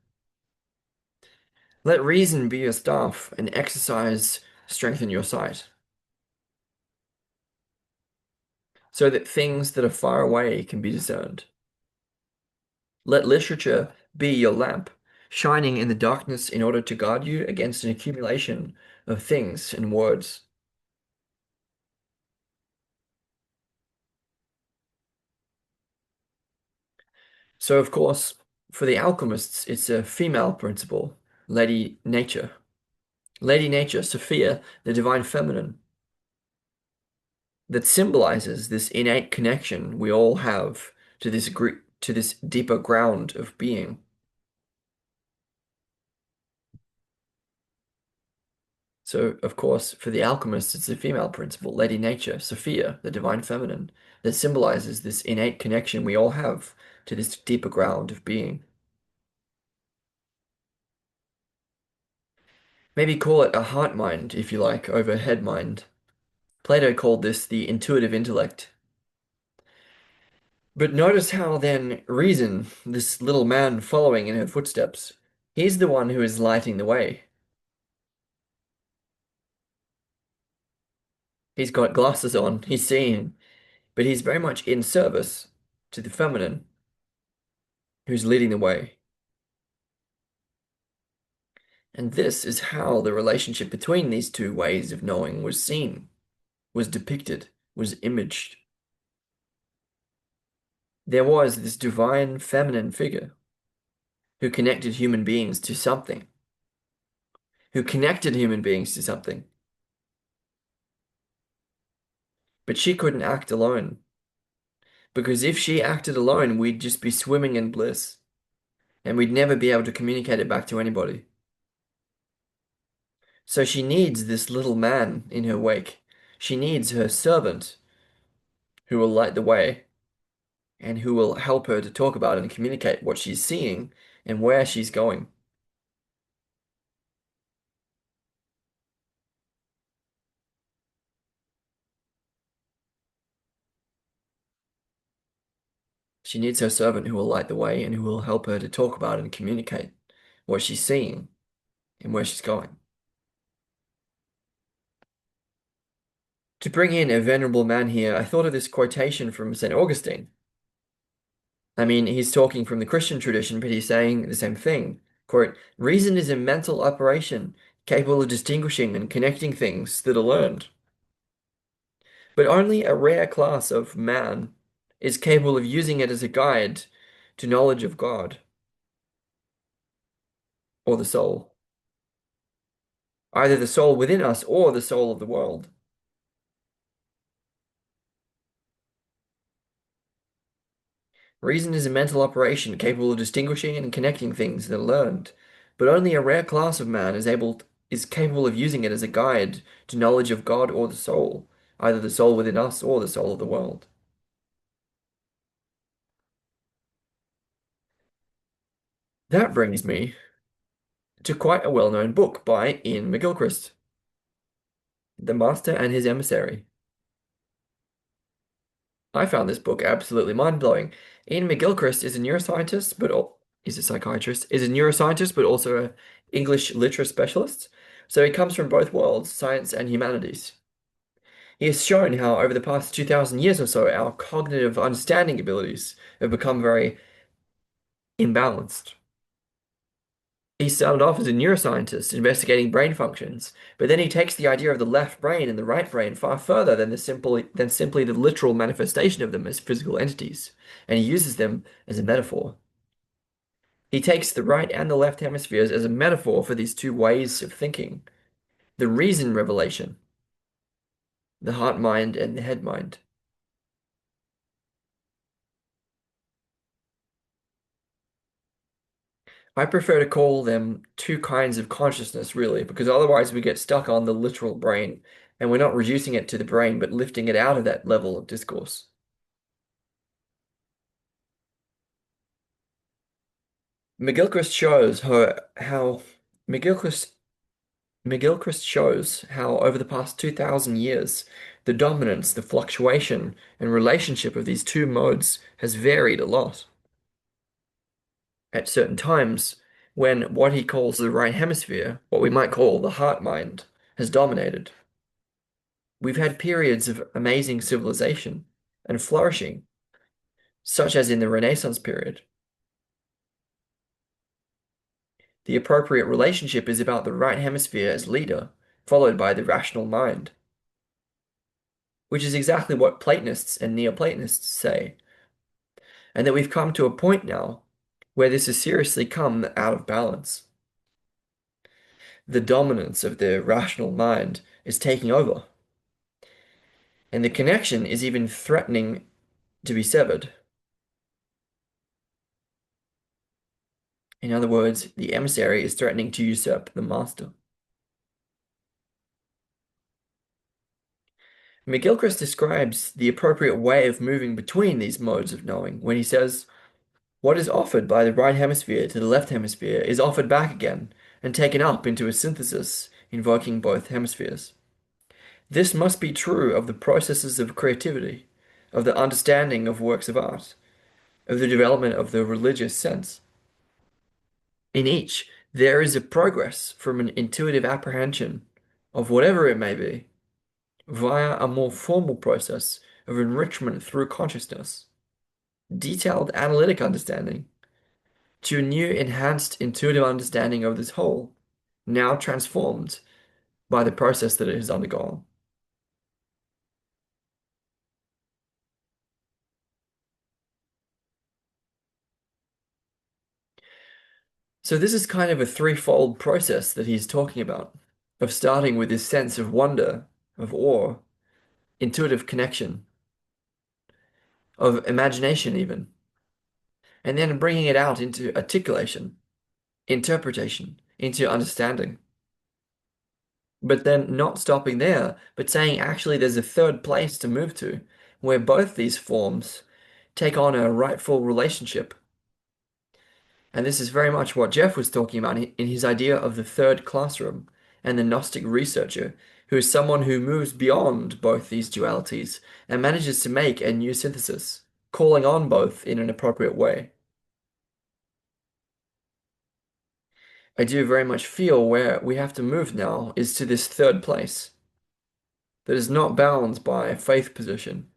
Let reason be your staff and exercise strengthen your sight, so that things that are far away can be discerned. Let literature be your lamp, shining in the darkness in order to guard you against an accumulation of things and words." So, of course, for the alchemists, it's a female principle, Lady Nature. Lady Nature, Sophia, the divine feminine, that symbolizes this innate connection we all have to to this deeper ground of being. So, of course, for the alchemists, it's the female principle, Lady Nature, Sophia, the divine feminine, that symbolizes this innate connection we all have to this deeper ground of being. Maybe call it a heart mind, if you like, over head mind. Plato called this the intuitive intellect. But notice how then reason, this little man following in her footsteps, he's the one who is lighting the way. He's got glasses on, he's seeing, but he's very much in service to the feminine who's leading the way. And this is how the relationship between these two ways of knowing was seen, was depicted, was imaged. There was this divine feminine figure who connected human beings to something, who connected human beings to something. But she couldn't act alone, because if she acted alone, we'd just be swimming in bliss, and we'd never be able to communicate it back to anybody. So she needs this little man in her wake. She needs her servant who will light the way and who will help her to talk about and communicate what she's seeing and where she's going. She needs her servant who will light the way and who will help her to talk about and communicate what she's seeing and where she's going. To bring in a venerable man here, I thought of this quotation from St. Augustine. I mean, he's talking from the Christian tradition, but he's saying the same thing. Quote, "Reason is a mental operation capable of distinguishing and connecting things that are learned. But only a rare class of man is capable of using it as a guide to knowledge of God or the soul, either the soul within us or the soul of the world. Reason is a mental operation capable of distinguishing and connecting things that are learned, but only a rare class of man is capable of using it as a guide to knowledge of God or the soul, either the soul within us or the soul of the world. That brings me to quite a well-known book by Iain McGilchrist, The Master and His Emissary. I found this book absolutely mind-blowing. Iain McGilchrist is a neuroscientist, is a psychiatrist, is a neuroscientist, but also an English literature specialist. So he comes from both worlds, science and humanities. He has shown how over the past 2000 years or so, our cognitive understanding abilities have become very imbalanced. He started off as a neuroscientist investigating brain functions, but then he takes the idea of the left brain and the right brain far further than simply the literal manifestation of them as physical entities, and he uses them as a metaphor. He takes the right and the left hemispheres as a metaphor for these two ways of thinking, the reason revelation, the heart mind and the head mind. I prefer to call them two kinds of consciousness, really, because otherwise we get stuck on the literal brain, and we're not reducing it to the brain, but lifting it out of that level of discourse. McGilchrist shows how McGilchrist McGilchrist shows how over the past 2000 years, the dominance, the fluctuation, and relationship of these two modes has varied a lot. At certain times, when what he calls the right hemisphere, what we might call the heart mind, has dominated, we've had periods of amazing civilization and flourishing, such as in the Renaissance period. The appropriate relationship is about the right hemisphere as leader, followed by the rational mind, which is exactly what Platonists and Neoplatonists say, and that we've come to a point now where this has seriously come out of balance. The dominance of the rational mind is taking over, and the connection is even threatening to be severed. In other words, the emissary is threatening to usurp the master. McGilchrist describes the appropriate way of moving between these modes of knowing when he says, what is offered by the right hemisphere to the left hemisphere is offered back again and taken up into a synthesis invoking both hemispheres. This must be true of the processes of creativity, of the understanding of works of art, of the development of the religious sense. In each, there is a progress from an intuitive apprehension of whatever it may be, via a more formal process of enrichment through consciousness, detailed analytic understanding, to a new enhanced intuitive understanding of this whole, now transformed by the process that it has undergone. So this is kind of a threefold process that he's talking about, of starting with this sense of wonder, of awe, intuitive connection, of imagination even, and then bringing it out into articulation, interpretation, into understanding. But then not stopping there, but saying actually there's a third place to move to, where both these forms take on a rightful relationship. And this is very much what Jeff was talking about in his idea of the third classroom and the Gnostic researcher, who is someone who moves beyond both these dualities and manages to make a new synthesis, calling on both in an appropriate way. I do very much feel where we have to move now is to this third place that is not bound by a faith position,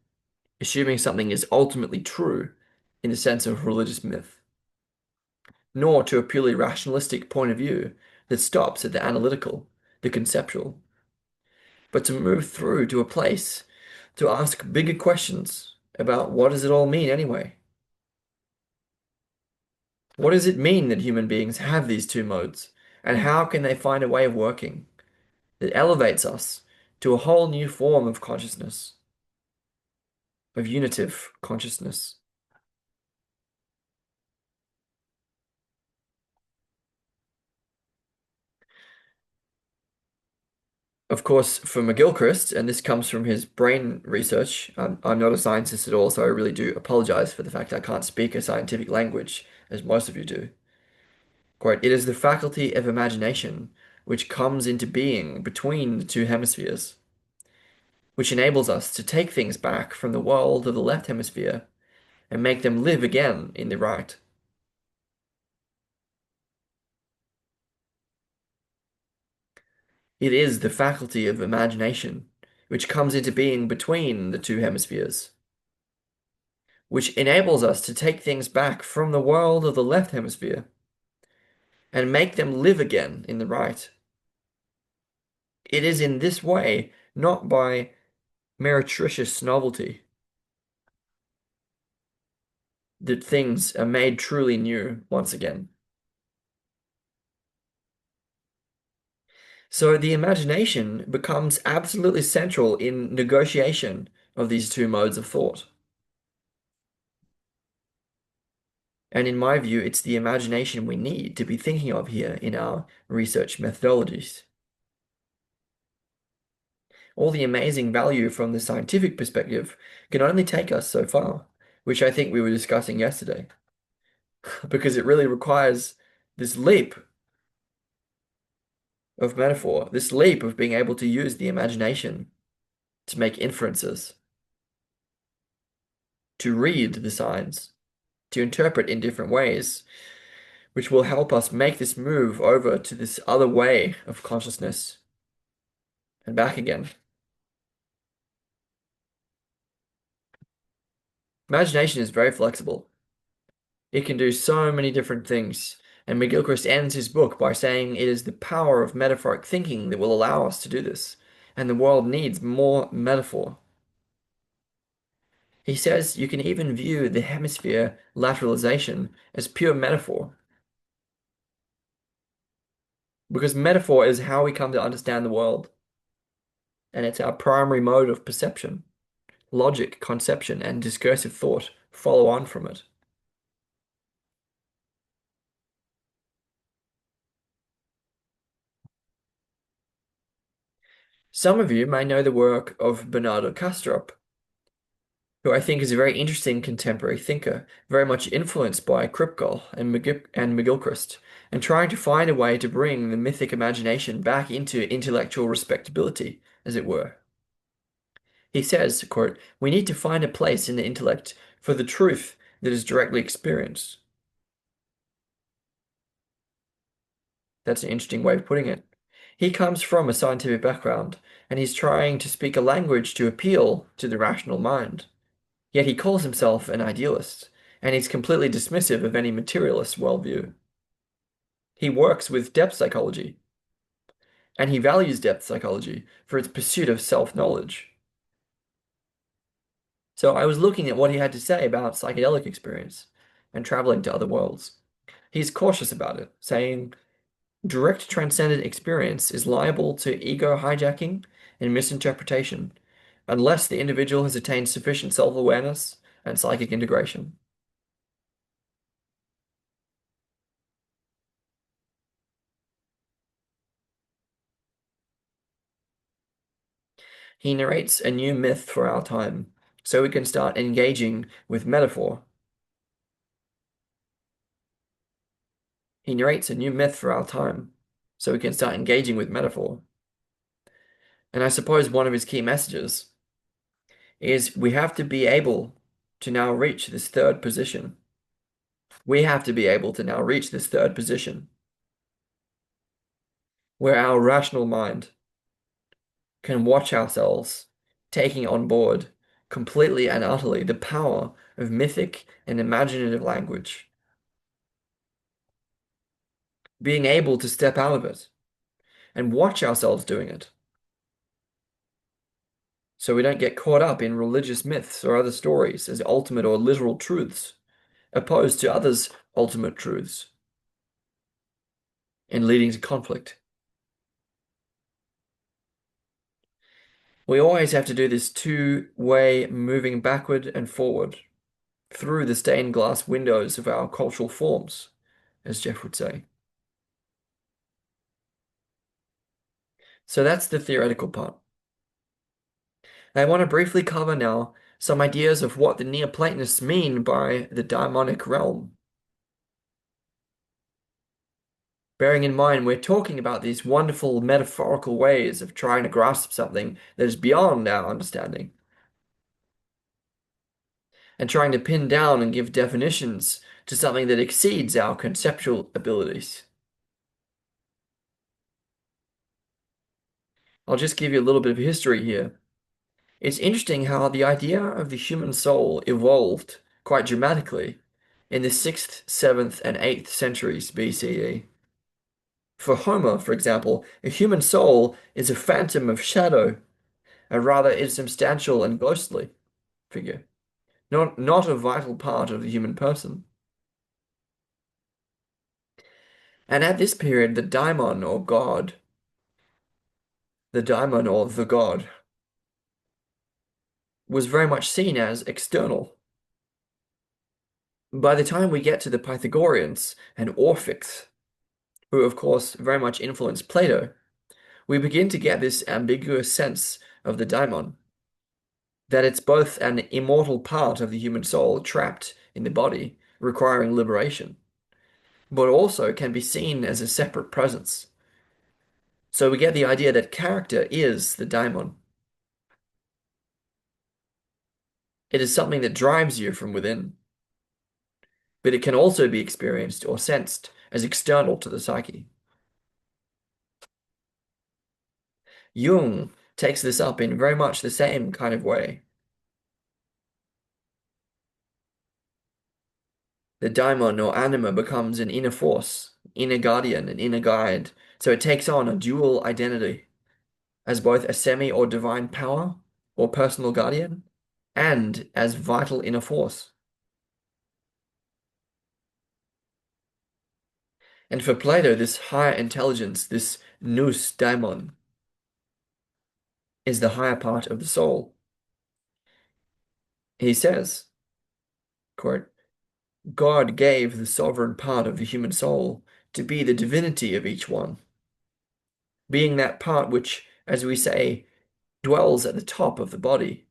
assuming something is ultimately true in the sense of religious myth, nor to a purely rationalistic point of view that stops at the analytical, the conceptual, but to move through to a place to ask bigger questions about what does it all mean anyway? What does it mean that human beings have these two modes? And how can they find a way of working that elevates us to a whole new form of consciousness, of unitive consciousness? Of course, for McGilchrist, and this comes from his brain research, I'm not a scientist at all, so I really do apologize for the fact I can't speak a scientific language, as most of you do. Quote, it is the faculty of imagination which comes into being between the two hemispheres, which enables us to take things back from the world of the left hemisphere and make them live again in the right. It is the faculty of imagination which comes into being between the two hemispheres, which enables us to take things back from the world of the left hemisphere and make them live again in the right. It is in this way, not by meretricious novelty, that things are made truly new once again. So the imagination becomes absolutely central in negotiation of these two modes of thought. And in my view, it's the imagination we need to be thinking of here in our research methodologies. All the amazing value from the scientific perspective can only take us so far, which I think we were discussing yesterday, because it really requires this leap of metaphor, this leap of being able to use the imagination to make inferences, to read the signs, to interpret in different ways, which will help us make this move over to this other way of consciousness and back again. Imagination is very flexible. It can do so many different things, and McGilchrist ends his book by saying it is the power of metaphoric thinking that will allow us to do this, and the world needs more metaphor. He says you can even view the hemisphere lateralization as pure metaphor, because metaphor is how we come to understand the world, and it's our primary mode of perception. Logic, conception, and discursive thought follow on from it. Some of you may know the work of Bernardo Kastrup, who I think is a very interesting contemporary thinker, very much influenced by Kripke and McGilchrist, and trying to find a way to bring the mythic imagination back into intellectual respectability, as it were. He says, quote, we need to find a place in the intellect for the truth that is directly experienced. That's an interesting way of putting it. He comes from a scientific background, and he's trying to speak a language to appeal to the rational mind. Yet he calls himself an idealist, and he's completely dismissive of any materialist worldview. He works with depth psychology, and he values depth psychology for its pursuit of self-knowledge. So I was looking at what he had to say about psychedelic experience and traveling to other worlds. He's cautious about it, saying direct transcendent experience is liable to ego hijacking and misinterpretation unless the individual has attained sufficient self-awareness and psychic integration. He narrates a new myth for our time, so we can start engaging with metaphor. He narrates a new myth for our time, so we can start engaging with metaphor. And I suppose one of his key messages is we have to be able to now reach this third position. We have to be able to now reach this third position where our rational mind can watch ourselves taking on board completely and utterly the power of mythic and imaginative language, being able to step out of it and watch ourselves doing it. so we don't get caught up in religious myths or other stories as ultimate or literal truths, opposed to others' ultimate truths, and leading to conflict. We always have to do this two-way moving backward and forward through the stained glass windows of our cultural forms, as Jeff would say. So that's the theoretical part. I want to briefly cover now some ideas of what the Neoplatonists mean by the daimonic realm. Bearing in mind, we're talking about these wonderful metaphorical ways of trying to grasp something that is beyond our understanding, and trying to pin down and give definitions to something that exceeds our conceptual abilities. I'll just give you a little bit of history here. It's interesting how the idea of the human soul evolved quite dramatically in the 6th, 7th, and 8th centuries BCE. For Homer, for example, a human soul is a phantom of shadow, a rather insubstantial and ghostly figure, not a vital part of the human person. And at this period, the daimon or god, the daimon or the god, was very much seen as external. By the time we get to the Pythagoreans and Orphics, who of course very much influenced Plato, we begin to get this ambiguous sense of the daimon, that it's both an immortal part of the human soul trapped in the body, requiring liberation, but also can be seen as a separate presence. So we get the idea that character is the daimon. It is something that drives you from within, but it can also be experienced or sensed as external to the psyche. Jung takes this up in very much the same kind of way. The daimon or anima becomes an inner force, inner guardian, and inner guide, so it takes on a dual identity as both a semi or divine power or personal guardian and as vital inner force. And for Plato, this higher intelligence, this nous daimon, is the higher part of the soul. He says, quote, God gave the sovereign part of the human soul to be the divinity of each one, being that part which, as we say, dwells at the top of the body.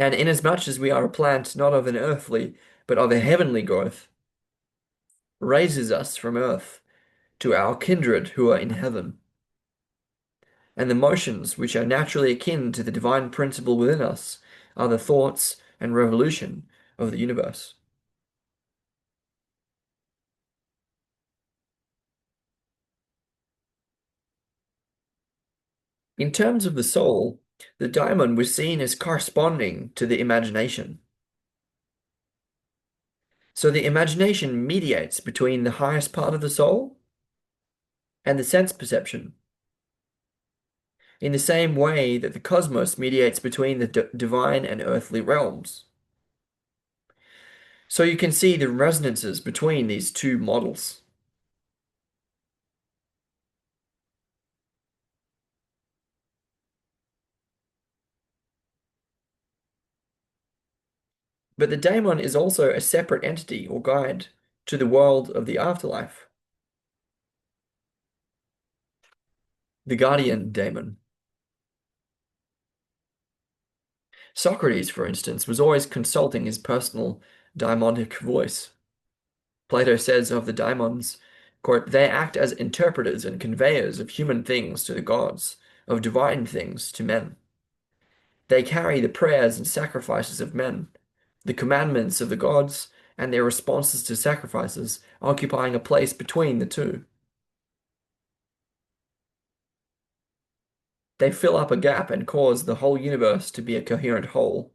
And inasmuch as we are a plant not of an earthly, but of a heavenly growth, raises us from earth to our kindred who are in heaven. And the motions which are naturally akin to the divine principle within us are the thoughts and revolution of the universe. In terms of the soul, the daimon was seen as corresponding to the imagination. So the imagination mediates between the highest part of the soul and the sense perception, in the same way that the cosmos mediates between the divine and earthly realms. So you can see the resonances between these two models. But the daimon is also a separate entity or guide to the world of the afterlife. The guardian daimon. Socrates, for instance, was always consulting his personal daimonic voice. Plato says of the daimons, quote, they act as interpreters and conveyors of human things to the gods, of divine things to men. They carry the prayers and sacrifices of men, the commandments of the gods, and their responses to sacrifices, occupying a place between the two. They fill up a gap and cause the whole universe to be a coherent whole.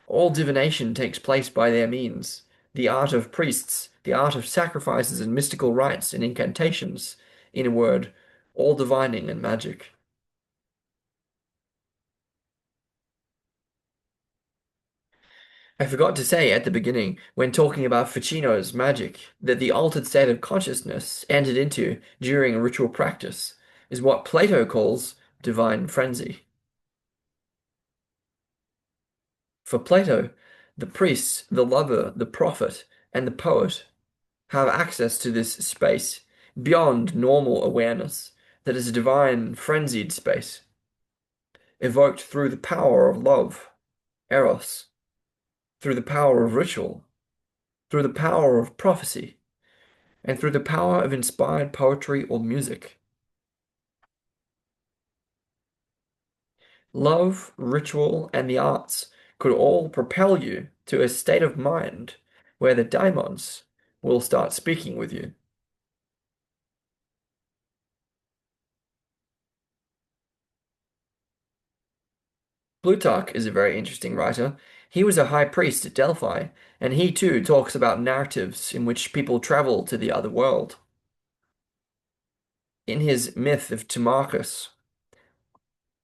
All divination takes place by their means. The art of priests, the art of sacrifices and mystical rites and incantations, in a word, all divining and magic. I forgot to say at the beginning, when talking about Ficino's magic, that the altered state of consciousness entered into during ritual practice is what Plato calls divine frenzy. For Plato, the priest, the lover, the prophet, and the poet have access to this space beyond normal awareness that is a divine frenzied space, evoked through the power of love, eros, through the power of ritual, through the power of prophecy, and through the power of inspired poetry or music. Love, ritual, and the arts could all propel you to a state of mind where the daimons will start speaking with you. Plutarch is a very interesting writer. He was a high priest at Delphi, and he too talks about narratives in which people travel to the other world. In his myth of Timarchus,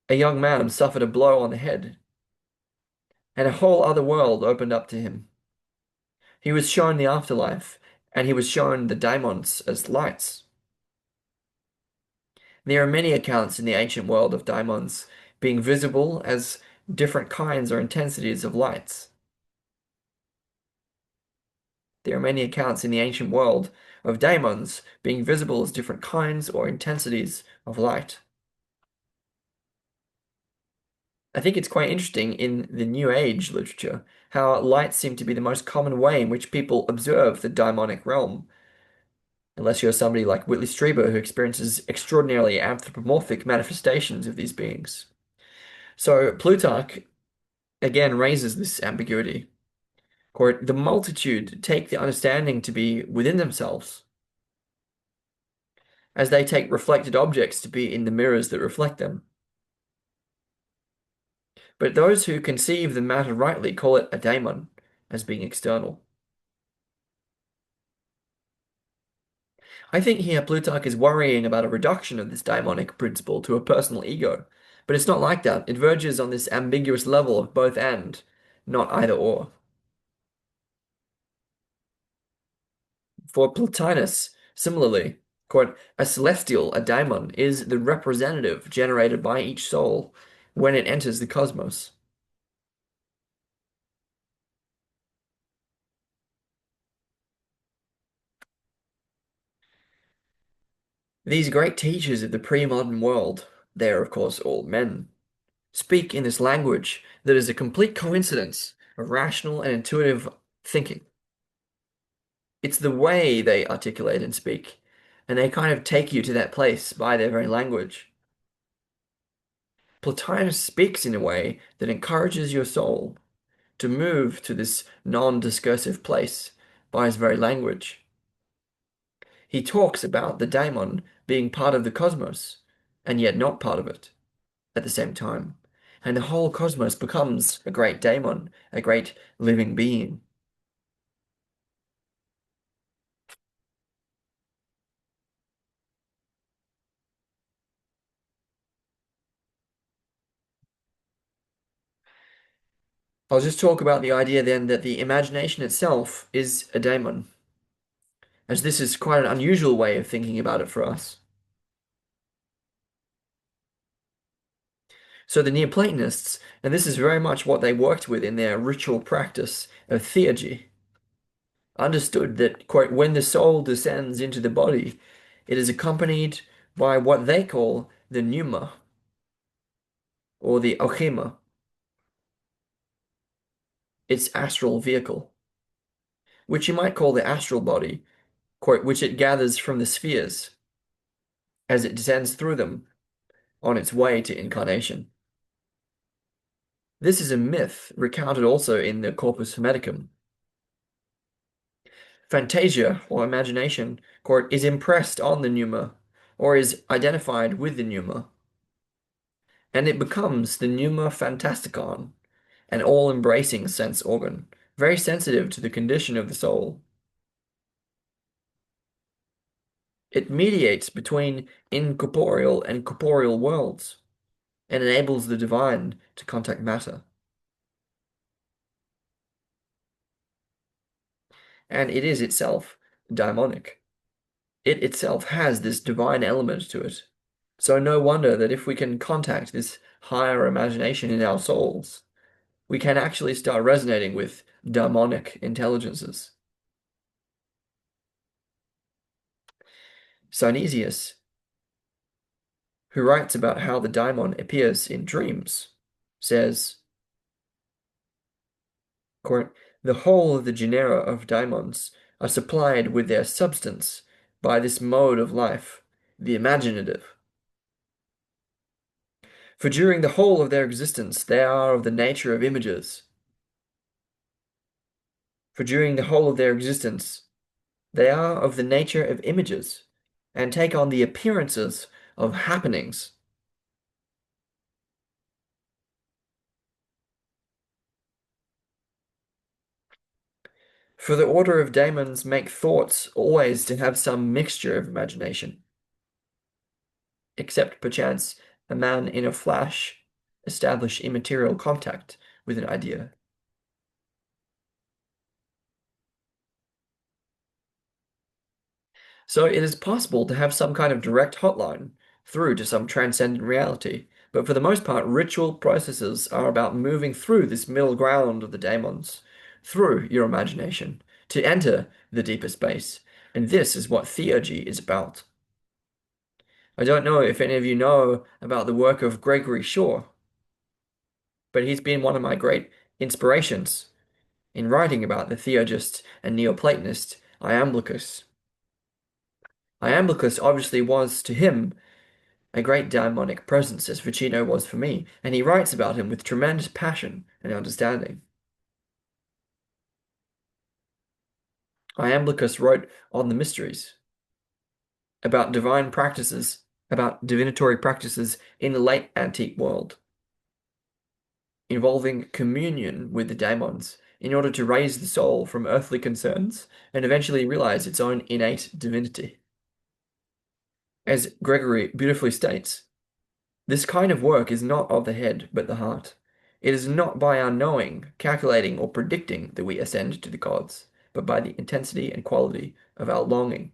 a young man suffered a blow on the head, and a whole other world opened up to him. He was shown the afterlife, and he was shown the daimons as lights. There are many accounts in the ancient world of daimons being visible as different kinds or intensities of lights. There are many accounts in the ancient world of daimons being visible as different kinds or intensities of light. I think it's quite interesting in the New Age literature how light seem to be the most common way in which people observe the daimonic realm, unless you're somebody like Whitley Strieber who experiences extraordinarily anthropomorphic manifestations of these beings. So Plutarch again raises this ambiguity. Quote, the multitude take the understanding to be within themselves, as they take reflected objects to be in the mirrors that reflect them. But those who conceive the matter rightly call it a daimon, as being external. I think here Plutarch is worrying about a reduction of this daimonic principle to a personal ego, but it's not like that. It verges on this ambiguous level of both and, not either or. For Plotinus, similarly, quote, a celestial, a daimon, is the representative generated by each soul when it enters the cosmos. These great teachers of the pre-modern world, they are of course all men, speak in this language that is a complete coincidence of rational and intuitive thinking. It's the way they articulate and speak, and they kind of take you to that place by their very language. Plotinus speaks in a way that encourages your soul to move to this non-discursive place by his very language. He talks about the daimon being part of the cosmos, and yet not part of it at the same time. And the whole cosmos becomes a great daimon, a great living being. I'll just talk about the idea then that the imagination itself is a daemon, as this is quite an unusual way of thinking about it for us. So the Neoplatonists, and this is very much what they worked with in their ritual practice of theurgy, understood that, quote, when the soul descends into the body, it is accompanied by what they call the pneuma, or the ochema, its astral vehicle, which you might call the astral body, quote, which it gathers from the spheres as it descends through them on its way to incarnation. This is a myth recounted also in the Corpus Hermeticum. Fantasia, or imagination, quote, is impressed on the pneuma, or is identified with the pneuma, and it becomes the pneuma fantasticon, an all-embracing sense organ, very sensitive to the condition of the soul. It mediates between incorporeal and corporeal worlds, and enables the divine to contact matter. and it is itself daimonic. It itself has this divine element to it. So no wonder that if we can contact this higher imagination in our souls, we can actually start resonating with daimonic intelligences. Synesius, who writes about how the daimon appears in dreams, says, quote, "The whole of the genera of daimons are supplied with their substance by this mode of life, the imaginative. For during the whole of their existence they are of the nature of images. For during the whole of their existence they are of the nature of images, and take on the appearances of happenings. For the order of daemons make thoughts always to have some mixture of imagination, except perchance a man in a flash establish immaterial contact with an idea." So it is possible to have some kind of direct hotline through to some transcendent reality, but for the most part, ritual processes are about moving through this middle ground of the daemons, through your imagination, to enter the deeper space. And this is what theurgy is about. I don't know if any of you know about the work of Gregory Shaw, but he's been one of my great inspirations in writing about the theurgist and Neoplatonist Iamblichus. Iamblichus obviously was to him a great daimonic presence, as Ficino was for me, and he writes about him with tremendous passion and understanding. Iamblichus wrote on the mysteries, about divine practices, about divinatory practices in the late antique world, involving communion with the daimons in order to raise the soul from earthly concerns and eventually realize its own innate divinity. As Gregory beautifully states, this kind of work is not of the head, but the heart. It is not by our knowing, calculating, or predicting that we ascend to the gods, but by the intensity and quality of our longing.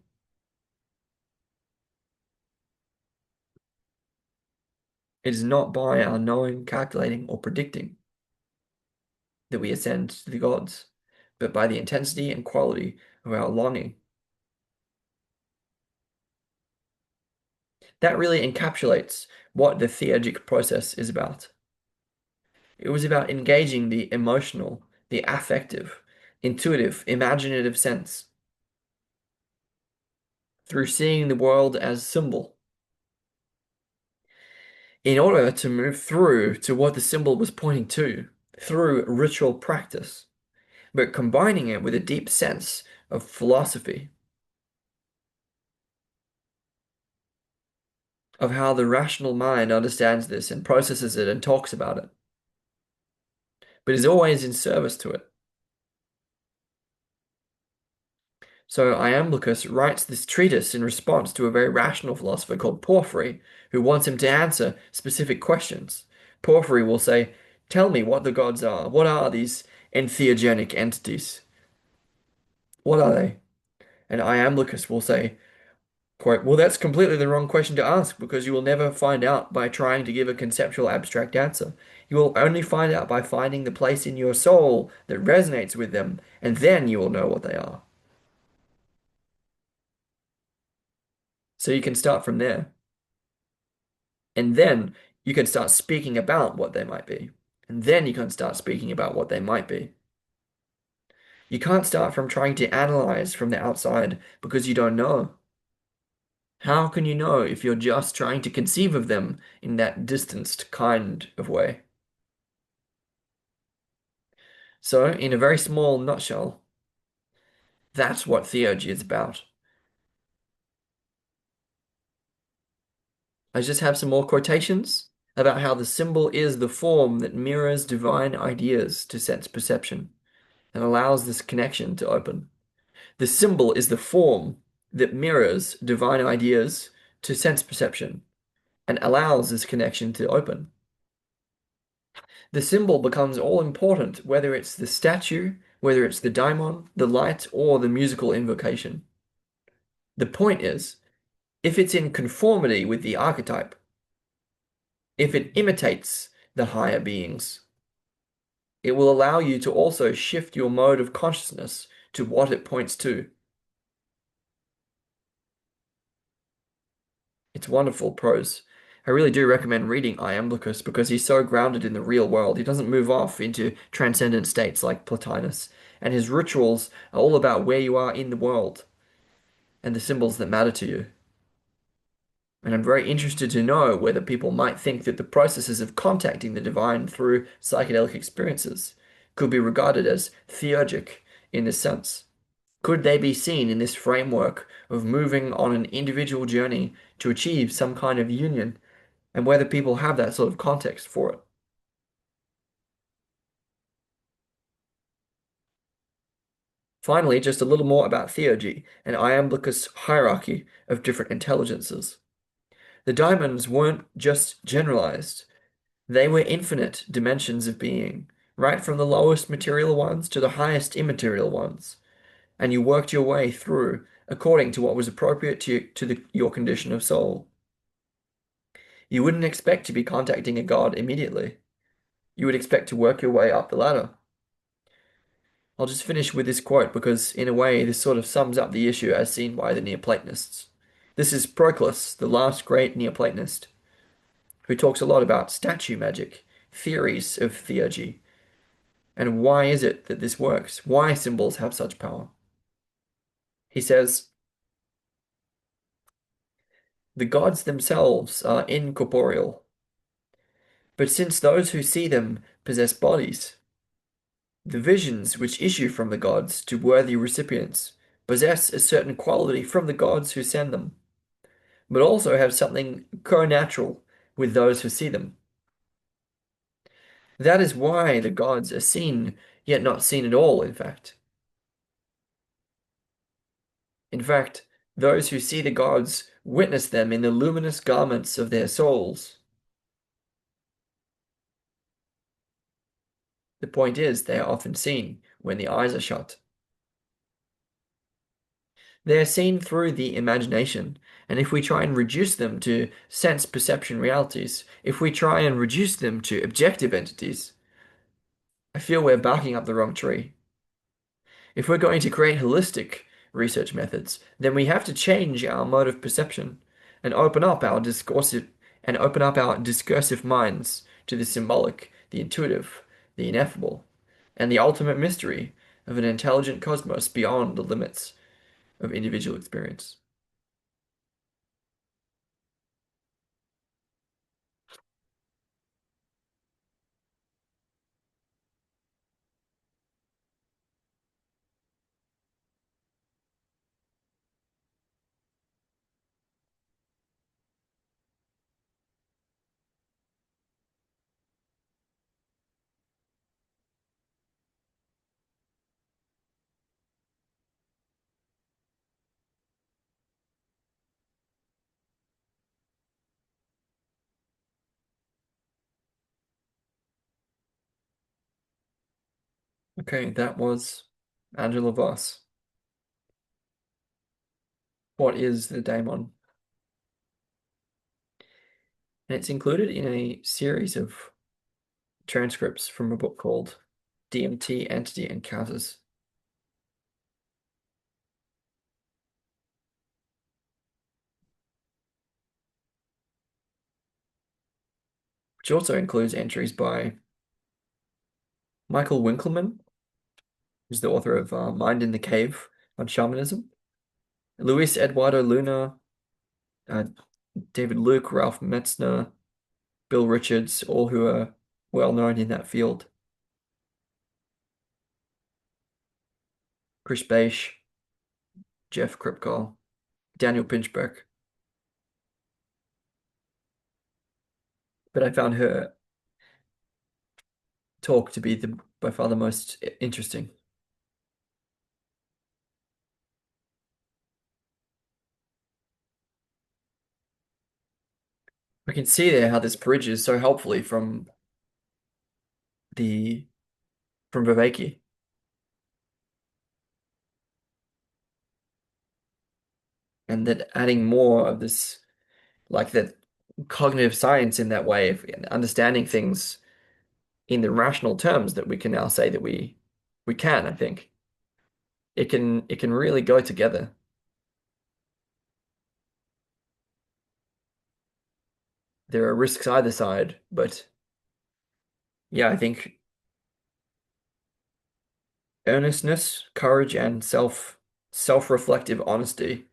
It is not by our knowing, calculating, or predicting that we ascend to the gods, but by the intensity and quality of our longing. That really encapsulates what the theurgic process is about. It was about engaging the emotional, the affective, intuitive, imaginative sense through seeing the world as symbol in order to move through to what the symbol was pointing to through ritual practice, but combining it with a deep sense of philosophy, of how the rational mind understands this and processes it and talks about it, but is always in service to it. So Iamblichus writes this treatise in response to a very rational philosopher called Porphyry, who wants him to answer specific questions. Porphyry will say, "Tell me what the gods are. What are these entheogenic entities? What are they?" And Iamblichus will say, quote, "Well, that's completely the wrong question to ask because you will never find out by trying to give a conceptual abstract answer. You will only find out by finding the place in your soul that resonates with them, and then you will know what they are." So you can start from there. And then you can start speaking about what they might be. And then you can start speaking about what they might be. You can't start from trying to analyze from the outside because you don't know. How can you know if you're just trying to conceive of them in that distanced kind of way? So, in a very small nutshell, that's what theurgy is about. I just have some more quotations about how the symbol is the form that mirrors divine ideas to sense perception and allows this connection to open. The symbol is the form that mirrors divine ideas to sense perception and allows this connection to open. The symbol becomes all important, whether it's the statue, whether it's the daimon, the light, or the musical invocation. The point is, if it's in conformity with the archetype, if it imitates the higher beings, it will allow you to also shift your mode of consciousness to what it points to. It's wonderful prose. I really do recommend reading Iamblichus because he's so grounded in the real world. He doesn't move off into transcendent states like Plotinus, and his rituals are all about where you are in the world and the symbols that matter to you. And I'm very interested to know whether people might think that the processes of contacting the divine through psychedelic experiences could be regarded as theurgic in this sense. Could they be seen in this framework of moving on an individual journey to achieve some kind of union, and whether people have that sort of context for it? Finally, just a little more about theurgy and Iamblichus' hierarchy of different intelligences. The diamonds weren't just generalized, they were infinite dimensions of being, right from the lowest material ones to the highest immaterial ones, and you worked your way through according to what was appropriate your condition of soul. You wouldn't expect to be contacting a god immediately. You would expect to work your way up the ladder. I'll just finish with this quote because, in a way, this sort of sums up the issue as seen by the Neoplatonists. This is Proclus, the last great Neoplatonist, who talks a lot about statue magic, theories of theurgy, and why is it that this works? Why symbols have such power? He says, the gods themselves are incorporeal, but since those who see them possess bodies, the visions which issue from the gods to worthy recipients possess a certain quality from the gods who send them, but also have something co-natural with those who see them. That is why the gods are seen, yet not seen at all, in fact. In fact, those who see the gods witness them in the luminous garments of their souls. The point is, they are often seen when the eyes are shut. They are seen through the imagination, and if we try and reduce them to sense perception realities, if we try and reduce them to objective entities, I feel we're barking up the wrong tree. If we're going to create holistic research methods, then we have to change our mode of perception and open up our discursive minds to the symbolic, the intuitive, the ineffable, and the ultimate mystery of an intelligent cosmos beyond the limits of individual experience. Okay, that was Angela Voss. What is the daimon? And it's included in a series of transcripts from a book called DMT, Entity, and Encounters, which also includes entries by Michael Winkelmann, who's the author of Mind in the Cave on Shamanism, Luis Eduardo Luna, uh, David Luke, Ralph Metzner, Bill Richards, all who are well known in that field, Chris Beisch, Jeff Kripke, Daniel Pinchbeck. But I found her talk to be by far the most interesting. I can see there how this bridges so helpfully the from Viveki. and that adding more of this, like that cognitive science in that way of understanding things in the rational terms that we can now say that we can, I think it can really go together. There are risks either side, but yeah, I think earnestness, courage, and self-reflective honesty,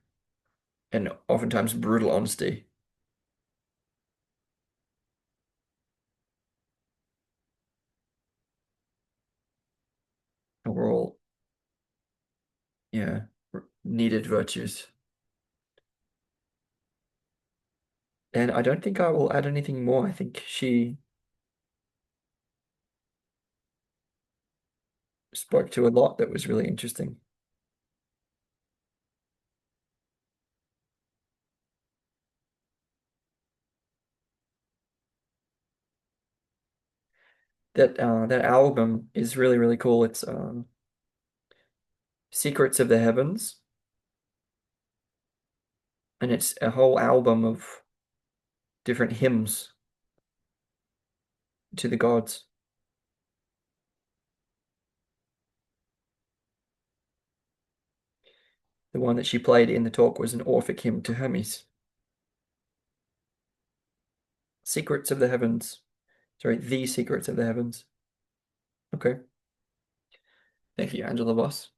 and oftentimes brutal honesty, are all, yeah, needed virtues. And I don't think I will add anything more. I think she spoke to a lot that was really interesting. That album is really, really cool. It's Secrets of the Heavens, and it's a whole album of different hymns to the gods. The one that she played in the talk was an Orphic hymn to Hermes. Secrets of the Heavens. Sorry, The Secrets of the Heavens. Okay. Thank you, Angela Voss.